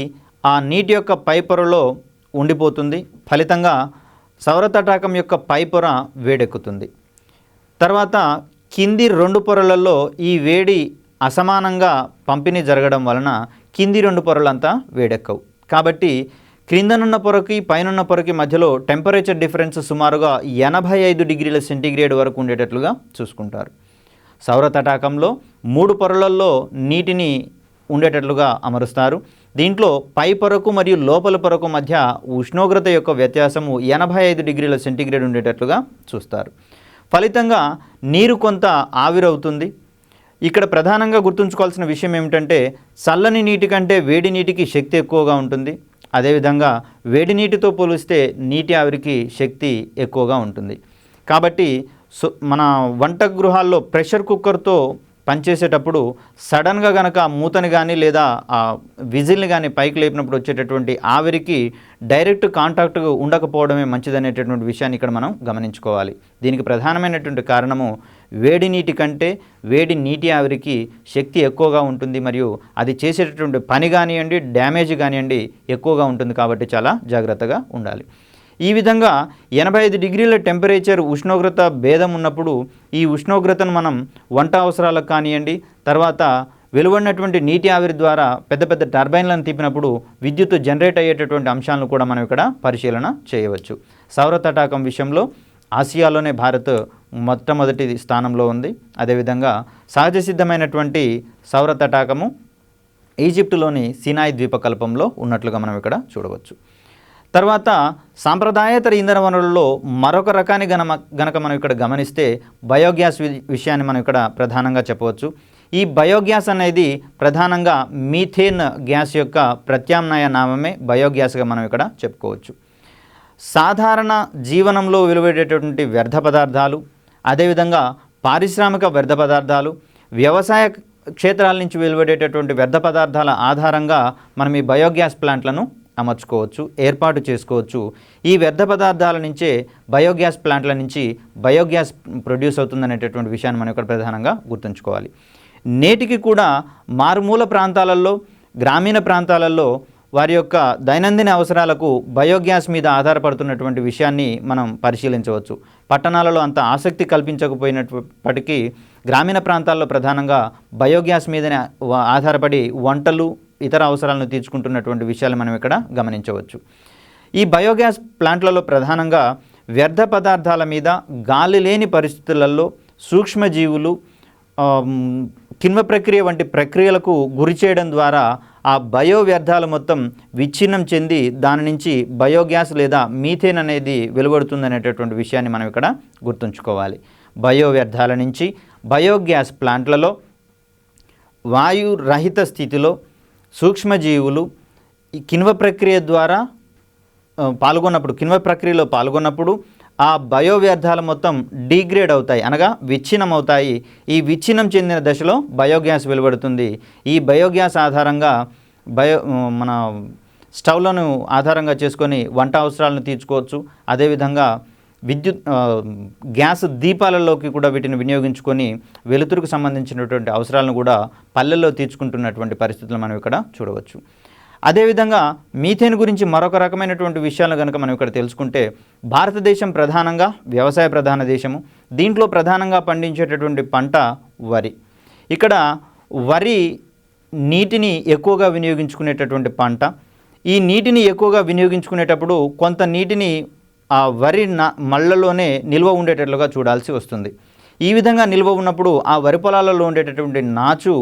ఆ నీటి యొక్క పై పొరలో ఉండిపోతుంది. ఫలితంగా సౌర తటాకం యొక్క పై పొర వేడెక్కుతుంది. తర్వాత కింది 2 పొరలలో ఈ వేడి అసమానంగా పంపిణీ జరగడం వలన కింది 2 పొరలంతా వేడెక్కవు. కాబట్టి క్రిందనున్న పొరకి పైనున్న పొరకి మధ్యలో టెంపరేచర్ డిఫరెన్స్ సుమారుగా 85 డిగ్రీల సెంటీగ్రేడ్ వరకు ఉండేటట్లుగా చూసుకుంటారు. సౌర తటాకంలో 3 పొరలలో నీటిని ఉండేటట్లుగా అమరుస్తారు. దీంట్లో పై పొరకు మరియు లోపల పొరకు మధ్య ఉష్ణోగ్రత యొక్క వ్యత్యాసము 85 డిగ్రీల సెంటీగ్రేడ్ ఉండేటట్లుగా చూస్తారు. ఫలితంగా నీరు కొంత ఆవిరవుతుంది. ఇక్కడ ప్రధానంగా గుర్తుంచుకోవాల్సిన విషయం ఏమిటంటే చల్లని నీటి కంటే వేడి నీటికి శక్తి ఎక్కువగా ఉంటుంది. అదేవిధంగా వేడి నీటితో పోలిస్తే నీటి ఆవిరికి శక్తి ఎక్కువగా ఉంటుంది. కాబట్టి మన వంట గృహాల్లో ప్రెషర్ కుక్కర్తో పనిచేసేటప్పుడు సడన్గా గనక మూతని కానీ లేదా ఆ విజిల్ని కానీ పైకి లేపినప్పుడు వచ్చేటటువంటి ఆవిరికి డైరెక్ట్ కాంటాక్ట్ ఉండకపోవడమే మంచిదనేటటువంటి విషయాన్ని ఇక్కడ మనం గమనించుకోవాలి. దీనికి ప్రధానమైనటువంటి కారణము వేడి నీటి కంటే వేడి నీటి ఆవిరికి శక్తి ఎక్కువగా ఉంటుంది, మరియు అది చేసేటటువంటి పని కానివ్వండి, డ్యామేజ్ కానివ్వండి ఎక్కువగా ఉంటుంది. కాబట్టి చాలా జాగ్రత్తగా ఉండాలి. ఈ విధంగా 85 డిగ్రీల టెంపరేచర్ ఉష్ణోగ్రత భేదం ఉన్నప్పుడు ఈ ఉష్ణోగ్రతను మనం వంట అవసరాలకు కానివ్వండి, తర్వాత వెలువడినటువంటి నీటి ఆవిరి ద్వారా పెద్ద పెద్ద టర్బైన్లను తిప్పినప్పుడు విద్యుత్ జనరేట్ అయ్యేటటువంటి అంశాలను కూడా మనం ఇక్కడ పరిశీలన చేయవచ్చు. సౌర తటాకం విషయంలో ఆసియాలోనే భారత్ మొట్టమొదటి స్థానంలో ఉంది. అదేవిధంగా సహజ సిద్ధమైనటువంటి సౌర తటాకము ఈజిప్టులోని సినాయి ద్వీపకల్పంలో ఉన్నట్లుగా మనం ఇక్కడ చూడవచ్చు. తర్వాత సాంప్రదాయేతర ఇంధన వనరులలో మరొక రకాన్ని గనక మనం ఇక్కడ గమనిస్తే బయోగ్యాస్ విషయాన్ని మనం ఇక్కడ ప్రధానంగా చెప్పవచ్చు. ఈ బయోగ్యాస్ అనేది ప్రధానంగా మీథేన్ గ్యాస్ యొక్క ప్రత్యామ్నాయ నామమే బయోగ్యాస్గా మనం ఇక్కడ చెప్పుకోవచ్చు. సాధారణ జీవనంలో వెలువడేటటువంటి వ్యర్థ పదార్థాలు, అదేవిధంగా పారిశ్రామిక వ్యర్థ పదార్థాలు, వ్యవసాయ క్షేత్రాల నుంచి వెలువడేటటువంటి వ్యర్థ పదార్థాల ఆధారంగా మనం ఈ బయోగ్యాస్ ప్లాంట్లను అమర్చుకోవచ్చు, ఏర్పాటు చేసుకోవచ్చు. ఈ వ్యర్థ పదార్థాల నుంచే బయోగ్యాస్ ప్లాంట్ల నుంచి బయోగ్యాస్ ప్రొడ్యూస్ అవుతుందనేటటువంటి విషయాన్ని మనం ఇక్కడ ప్రధానంగా గుర్తుంచుకోవాలి. నేటికి కూడా మారుమూల ప్రాంతాలలో, గ్రామీణ ప్రాంతాలలో వారి యొక్క దైనందిన అవసరాలకు బయోగ్యాస్ మీద ఆధారపడుతున్నటువంటి విషయాన్ని మనం పరిశీలించవచ్చు. పట్టణాలలో అంత ఆసక్తి కల్పించకపోయినప్పటికీ గ్రామీణ ప్రాంతాల్లో ప్రధానంగా బయోగ్యాస్ మీదనే ఆధారపడి వంటలు, ఇతర అవసరాలను తీర్చుకుంటున్నటువంటి విషయాలు మనం ఇక్కడ గమనించవచ్చు. ఈ బయోగ్యాస్ ప్లాంట్లలో ప్రధానంగా వ్యర్థ పదార్థాల మీద గాలి లేని పరిస్థితులలో సూక్ష్మజీవులు కిణ్వ ప్రక్రియ వంటి ప్రక్రియలకు గురి చేయడం ద్వారా ఆ బయో వ్యర్థాలు మొత్తం విచ్ఛిన్నం చెంది దాని నుంచి బయోగ్యాస్ లేదా మీథేన్ అనేది వెలువడుతుందనేటటువంటి విషయాన్ని మనం ఇక్కడ గుర్తుంచుకోవాలి. బయో వ్యర్థాల నుంచి బయోగ్యాస్ ప్లాంట్లలో వాయురహిత స్థితిలో సూక్ష్మజీవులు ఈ కిణ్వ ప్రక్రియ ద్వారా కిణ్వ ప్రక్రియలో పాల్గొన్నప్పుడు ఆ బయో వ్యర్థాలు మొత్తం డీగ్రేడ్ అవుతాయి, అనగా విచ్ఛిన్నం అవుతాయి. ఈ విచ్ఛిన్నం చెందిన దశలో బయోగ్యాస్ వెలువడుతుంది. ఈ బయోగ్యాస్ ఆధారంగా మన స్టవ్లను ఆధారంగా చేసుకొని వంట అవసరాలను తీర్చుకోవచ్చు. అదేవిధంగా గ్యాస్ దీపాలలోకి కూడా వీటిని వినియోగించుకొని వెలుతురుకు సంబంధించినటువంటి అవసరాలను కూడా పల్లెల్లో తీర్చుకుంటున్నటువంటి పరిస్థితులు మనం ఇక్కడ చూడవచ్చు. అదేవిధంగా మీథేన్ గురించి మరొక రకమైనటువంటి విషయాలను కనుక మనం ఇక్కడ తెలుసుకుంటే, భారతదేశం ప్రధానంగా వ్యవసాయ ప్రధాన దేశము. దీంట్లో ప్రధానంగా పండించేటటువంటి పంట వరి. ఇక్కడ వరి నీటిని ఎక్కువగా వినియోగించుకునేటటువంటి పంట. ఈ నీటిని ఎక్కువగా వినియోగించుకునేటప్పుడు కొంత నీటిని ఆ వరి మళ్ళలోనే నిల్వ ఉండేటట్లుగా చూడాల్సి వస్తుంది. ఈ విధంగా నిల్వ ఉన్నప్పుడు ఆ వరి పొలాలలో ఉండేటటువంటి నాచు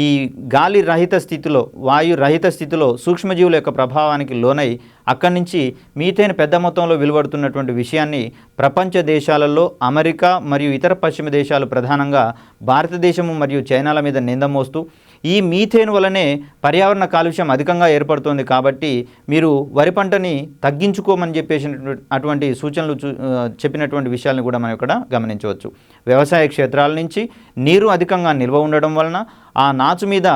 ఈ గాలి రహిత స్థితిలో, వాయు రహిత స్థితిలో సూక్ష్మజీవుల యొక్క ప్రభావానికి లోనై అక్కడి నుంచి మీథేన్ పెద్ద మొత్తంలో వెలువడుతున్నటువంటి విషయాన్ని ప్రపంచ దేశాలలో అమెరికా మరియు ఇతర పశ్చిమ దేశాలు ప్రధానంగా భారతదేశము మరియు చైనాల మీద నింద మోస్తూ ఈ మీథేన్ వలనే పర్యావరణ కాలుష్యం అధికంగా ఏర్పడుతుంది, కాబట్టి మీరు వరి పంటని తగ్గించుకోమని చెప్పేసి అటువంటి సూచనలు చెప్పినటువంటి విషయాలను కూడా మనం ఇక్కడ గమనించవచ్చు. వ్యవసాయ క్షేత్రాల నుంచి నీరు అధికంగా నిల్వ ఉండడం వలన ఆ నాచు మీద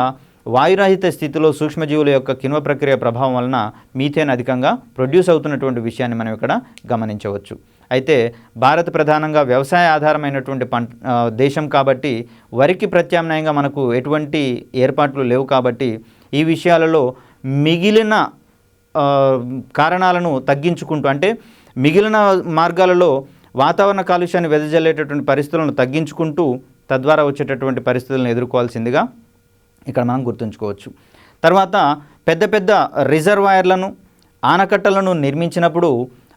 వాయురహిత స్థితిలో సూక్ష్మజీవుల యొక్క కిణ్వ ప్రక్రియ ప్రభావం వలన మీథేన్ అధికంగా ప్రొడ్యూస్ అవుతున్నటువంటి విషయాన్ని మనం ఇక్కడ గమనించవచ్చు. అయితే భారత్ ప్రధానంగా వ్యవసాయ ఆధారమైనటువంటి దేశం కాబట్టి వరికి ప్రత్యామ్నాయంగా మనకు ఎటువంటి ఏర్పాట్లు లేవు. కాబట్టి ఈ విషయాలలో మిగిలిన కారణాలను తగ్గించుకుంటూ, అంటే మిగిలిన మార్గాలలో వాతావరణ కాలుష్యాన్ని వెదజల్లేటటువంటి పరిస్థితులను తగ్గించుకుంటూ తద్వారా వచ్చేటటువంటి పరిస్థితులను ఎదుర్కోవాల్సిందిగా ఇక్కడ మనం గుర్తుంచుకోవచ్చు. తర్వాత పెద్ద పెద్ద రిజర్వాయర్లను, ఆనకట్టలను నిర్మించినప్పుడు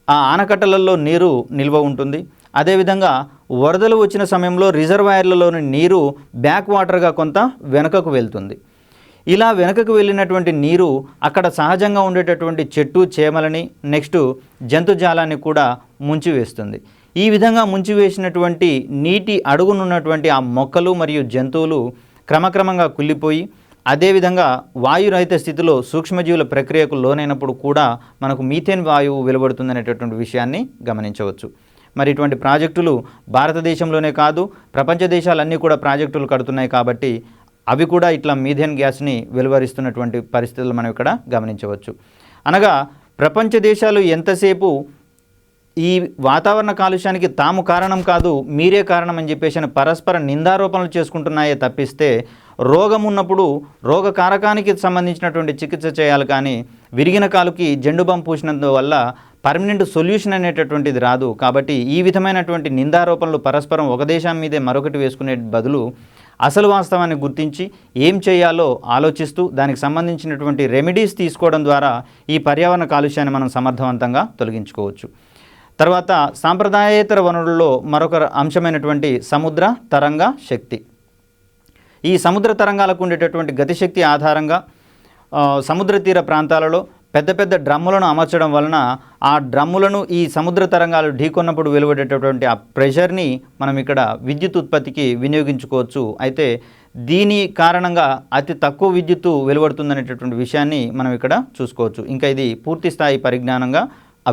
ఆ ఆనకట్టలలో నీరు నిల్వ ఉంటుంది. అదేవిధంగా వరదలు వచ్చిన సమయంలో రిజర్వాయర్లలోని నీరు బ్యాక్ వాటర్గా కొంత వెనుకకు వెళ్తుంది. ఇలా వెనుకకు వెళ్ళినటువంటి నీరు అక్కడ సహజంగా ఉండేటటువంటి చెట్టు చేమలని, నెక్స్ట్ జంతుజాలాన్ని కూడా ముంచివేస్తుంది. ఈ విధంగా ముంచివేసినటువంటి నీటి అడుగునున్నటువంటి ఆ మొక్కలు మరియు జంతువులు క్రమక్రమంగా కుళ్ళిపోయి, అదేవిధంగా వాయురహిత స్థితిలో సూక్ష్మజీవుల ప్రక్రియకు లోనైనప్పుడు కూడా మనకు మీథేన్ వాయువు వెలువడుతుందనేటటువంటి విషయాన్ని గమనించవచ్చు. మరి ఇటువంటి ప్రాజెక్టులు భారతదేశంలోనే కాదు, ప్రపంచ దేశాలన్నీ కూడా ప్రాజెక్టులు కడుతున్నాయి కాబట్టి అవి కూడా ఇట్లా మీథేన్ గ్యాస్ని వెలువరిస్తున్నటువంటి పరిస్థితులు మనం ఇక్కడ గమనించవచ్చు. అనగా ప్రపంచ దేశాలు ఎంతసేపు ఈ వాతావరణ కాలుష్యానికి తాము కారణం కాదు, మీరే కారణం అని చెప్పేసి పరస్పర నిందారోపణలు చేసుకుంటున్నాయే తప్పిస్తే రోగం ఉన్నప్పుడు రోగ కారకానికి సంబంధించినటువంటి చికిత్స చేయాలి, కానీ విరిగిన కాలుకి జెండుబాం పూసినందువల్ల పర్మనెంట్ సొల్యూషన్ అనేటటువంటిది రాదు. కాబట్టి ఈ విధమైనటువంటి నిందారోపణలు పరస్పరం ఒక దేశం మీదే మరొకటి వేసుకునే బదులు అసలు వాస్తవాన్ని గుర్తించి ఏం చేయాలో ఆలోచిస్తూ దానికి సంబంధించినటువంటి రెమెడీస్ తీసుకోవడం ద్వారా ఈ పర్యావరణ కాలుష్యాన్ని మనం సమర్థవంతంగా తొలగించుకోవచ్చు. తర్వాత సాంప్రదాయేతర వనరుల్లో మరొక అంశమైనటువంటి సముద్ర తరంగ శక్తి. ఈ సముద్ర తరంగాలకు ఉండేటటువంటి గతిశక్తి ఆధారంగా సముద్ర తీర ప్రాంతాలలో పెద్ద పెద్ద డ్రమ్ములను అమర్చడం వలన ఆ డ్రమ్ములను ఈ సముద్ర తరంగాలు ఢీకొన్నప్పుడు వెలువడేటటువంటి ఆ ప్రెషర్ని మనం ఇక్కడ విద్యుత్ ఉత్పత్తికి వినియోగించుకోవచ్చు. అయితే దీని కారణంగా అతి తక్కువ విద్యుత్తు వెలువడుతుందనేటటువంటి విషయాన్ని మనం ఇక్కడ చూసుకోవచ్చు. ఇంకా ఇది పూర్తి స్థాయి పరిజ్ఞానంగా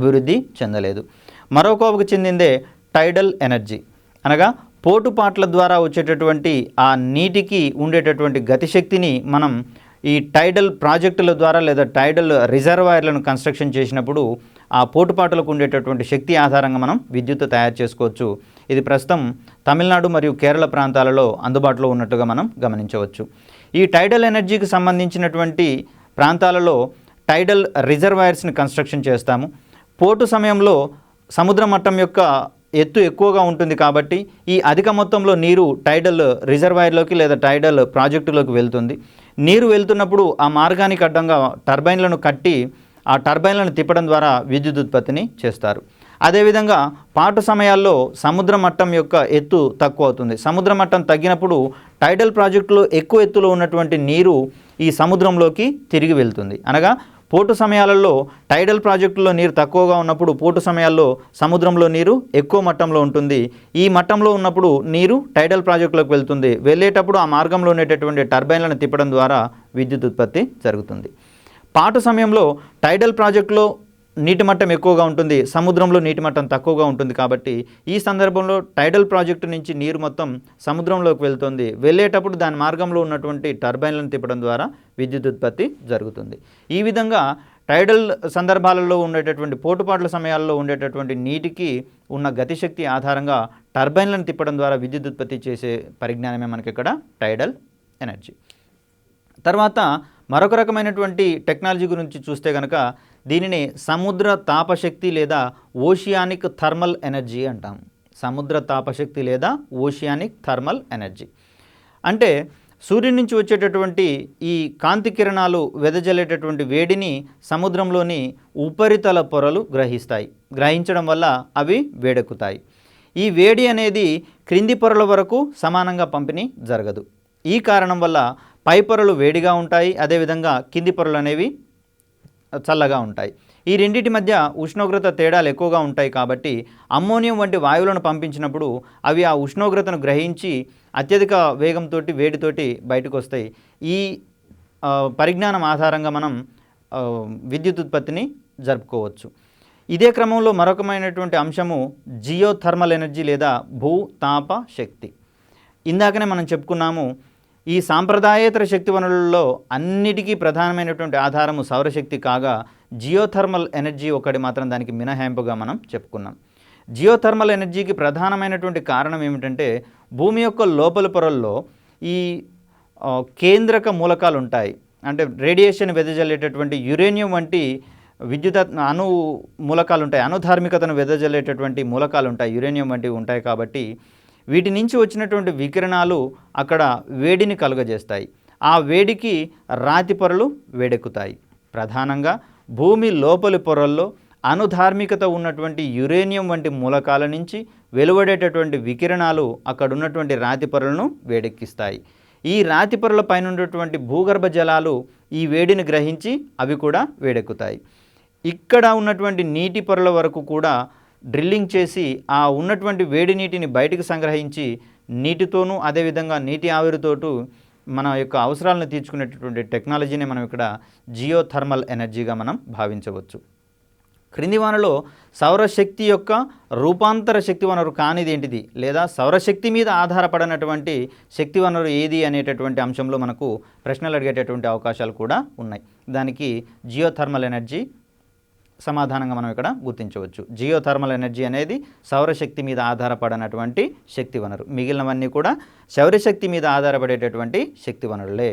అభివృద్ధి చెందలేదు. మరో కోవకు చెందిందే టైడల్ ఎనర్జీ, అనగా పోటుపాట్ల ద్వారా వచ్చేటటువంటి ఆ నీటికి ఉండేటటువంటి గతిశక్తిని మనం ఈ టైడల్ ప్రాజెక్టుల ద్వారా లేదా టైడల్ రిజర్వాయర్లను కన్స్ట్రక్షన్ చేసినప్పుడు ఆ పోటుపాటులకు ఉండేటటువంటి శక్తి ఆధారంగా మనం విద్యుత్ తయారు చేసుకోవచ్చు. ఇది ప్రస్తుతం తమిళనాడు మరియు కేరళ ప్రాంతాలలో అందుబాటులో ఉన్నట్టుగా మనం గమనించవచ్చు. ఈ టైడల్ ఎనర్జీకి సంబంధించినటువంటి ప్రాంతాలలో టైడల్ రిజర్వాయర్స్ని కన్స్ట్రక్షన్ చేస్తాము. పోటు సమయంలో సముద్ర మట్టం యొక్క ఎత్తు ఎక్కువగా ఉంటుంది కాబట్టి ఈ అధిక మొత్తంలో నీరు టైడల్ రిజర్వాయర్లోకి లేదా టైడల్ ప్రాజెక్టులోకి వెళ్తుంది. నీరు వెళ్తున్నప్పుడు ఆ మార్గానికి అడ్డంగా టర్బైన్లను కట్టి ఆ టర్బైన్లను తిప్పడం ద్వారా విద్యుత్ ఉత్పత్తిని చేస్తారు. అదేవిధంగా పాటు సమయాల్లో సముద్ర మట్టం యొక్క ఎత్తు తక్కువ అవుతుంది. సముద్ర మట్టం తగ్గినప్పుడు టైడల్ ప్రాజెక్టులో ఎక్కువ ఎత్తులో ఉన్నటువంటి నీరు ఈ సముద్రంలోకి తిరిగి వెళ్తుంది. అనగా పోటు సమయాలలో టైడల్ ప్రాజెక్టులో నీరు తక్కువగా ఉన్నప్పుడు పోటు సమయాల్లో సముద్రంలో నీరు ఎక్కువ మట్టంలో ఉంటుంది. ఈ మట్టంలో ఉన్నప్పుడు నీరు టైడల్ ప్రాజెక్టులోకి వెళ్తుంది. వెళ్ళేటప్పుడు ఆ మార్గంలో ఉండేటటువంటి టర్బైన్లను తిప్పడం ద్వారా విద్యుత్ ఉత్పత్తి జరుగుతుంది. పాటు సమయంలో టైడల్ ప్రాజెక్టులో నీటి మట్టం ఎక్కువగా ఉంటుంది, సముద్రంలో నీటి మట్టం తక్కువగా ఉంటుంది. కాబట్టి ఈ సందర్భంలో టైడల్ ప్రాజెక్టు నుంచి నీరు మొత్తం సముద్రంలోకి వెళ్తుంది. వెళ్ళేటప్పుడు దాని మార్గంలో ఉన్నటువంటి టర్బైన్లను తిప్పడం ద్వారా విద్యుత్ ఉత్పత్తి జరుగుతుంది. ఈ విధంగా టైడల్ సందర్భాలలో ఉండేటటువంటి పోటుపాట్ల సమయాల్లో ఉండేటటువంటి నీటికి ఉన్న గతిశక్తి ఆధారంగా టర్బైన్లను తిప్పడం ద్వారా విద్యుత్ ఉత్పత్తి చేసే పరిజ్ఞానమే మనకి ఇక్కడ టైడల్ ఎనర్జీ. తర్వాత మరొక రకమైనటువంటి టెక్నాలజీ గురించి చూస్తే కనుక దీనిని సముద్ర తాపశక్తి లేదా ఓషియానిక్ థర్మల్ ఎనర్జీ అంటాం. సముద్ర తాపశక్తి లేదా ఓషియానిక్ థర్మల్ ఎనర్జీ అంటే సూర్యుడి నుంచి వచ్చేటటువంటి ఈ కాంతి కిరణాలు వెదజల్లేటటువంటి వేడిని సముద్రంలోని ఉపరితల పొరలు గ్రహించడం వల్ల అవి వేడెక్కుతాయి. ఈ వేడి అనేది క్రింది పొరల వరకు సమానంగా పంపిణీ జరగదు. ఈ కారణం వల్ల పై పొరలు వేడిగా ఉంటాయి, అదేవిధంగా కింది పొరలు అనేవి చల్లగా ఉంటాయి. ఈ రెండింటి మధ్య ఉష్ణోగ్రత తేడాలు ఎక్కువగా ఉంటాయి. కాబట్టి అమ్మోనియం వంటి వాయువులను పంపించినప్పుడు అవి ఆ ఉష్ణోగ్రతను గ్రహించి అత్యధిక వేగంతో వేడితోటి బయటకు వస్తాయి. ఈ పరిజ్ఞానం ఆధారంగా మనం విద్యుత్ ఉత్పత్తిని జరుపుకోవచ్చు. ఇదే క్రమంలో మరొకమైనటువంటి అంశము జియోథర్మల్ ఎనర్జీ లేదా భూతాప శక్తి. ఇందాకనే మనం చెప్పుకున్నాము, ఈ సాంప్రదాయేతర శక్తి వనరులలో అన్నిటికీ ప్రధానమైనటువంటి ఆధారము సౌరశక్తి కాగా జియోథర్మల్ ఎనర్జీ ఒకటి మాత్రం దానికి మినహాయింపుగా మనం చెప్పుకున్నాం. జియోథర్మల్ ఎనర్జీకి ప్రధానమైనటువంటి కారణం ఏమిటంటే భూమి యొక్క లోపలి పొరల్లో ఈ కేంద్రక మూలకాలు ఉంటాయి. అంటే రేడియేషన్ వెదజల్లేటటువంటి యురేనియం వంటి విద్యుత్ అణు మూలకాలు ఉంటాయి, అణుధార్మికతను వెదజల్లేటటువంటి మూలకాలు ఉంటాయి, యురేనియం వంటివి ఉంటాయి. కాబట్టి వీటి నుంచి వచ్చినటువంటి వికిరణాలు అక్కడ వేడిని కలుగజేస్తాయి. ఆ వేడికి రాతి పొరలు వేడెక్కుతాయి. ప్రధానంగా భూమి లోపలి పొరల్లో అణుధార్మికత ఉన్నటువంటి యురేనియం వంటి మూలకాల నుంచి వెలువడేటటువంటి వికిరణాలు అక్కడ ఉన్నటువంటి రాతి పొరలను వేడెక్కిస్తాయి. ఈ రాతి పొరల పైన ఉన్నటువంటి భూగర్భ జలాలు ఈ వేడిని గ్రహించి అవి కూడా వేడెక్కుతాయి. ఇక్కడ ఉన్నటువంటి నీటి పొరల వరకు కూడా డ్రిల్లింగ్ చేసి ఆ ఉన్నటువంటి వేడి నీటిని బయటికి సంగ్రహించి నీటితోనూ అదేవిధంగా నీటి ఆవిరితోటూ మన యొక్క అవసరాలను తీర్చుకునేటటువంటి టెక్నాలజీని మనం ఇక్కడ జియోథర్మల్ ఎనర్జీగా మనం భావించవచ్చు. క్రింది వానలో సౌరశక్తి యొక్క రూపాంతర శక్తి వనరు కానిది ఏంటిది, లేదా సౌరశక్తి మీద ఆధారపడినటువంటి శక్తి వనరు ఏది అనేటటువంటి అంశంలో మనకు ప్రశ్నలు అడిగేటటువంటి అవకాశాలు కూడా ఉన్నాయి. దానికి జియోథర్మల్ ఎనర్జీ సమాధానంగా మనం ఇక్కడ గుర్తించవచ్చు. జియోథర్మల్ ఎనర్జీ అనేది సౌరశక్తి మీద ఆధారపడినటువంటి శక్తి వనరు. మిగిలినవన్నీ కూడా సౌరశక్తి మీద ఆధారపడేటటువంటి శక్తి వనరులే.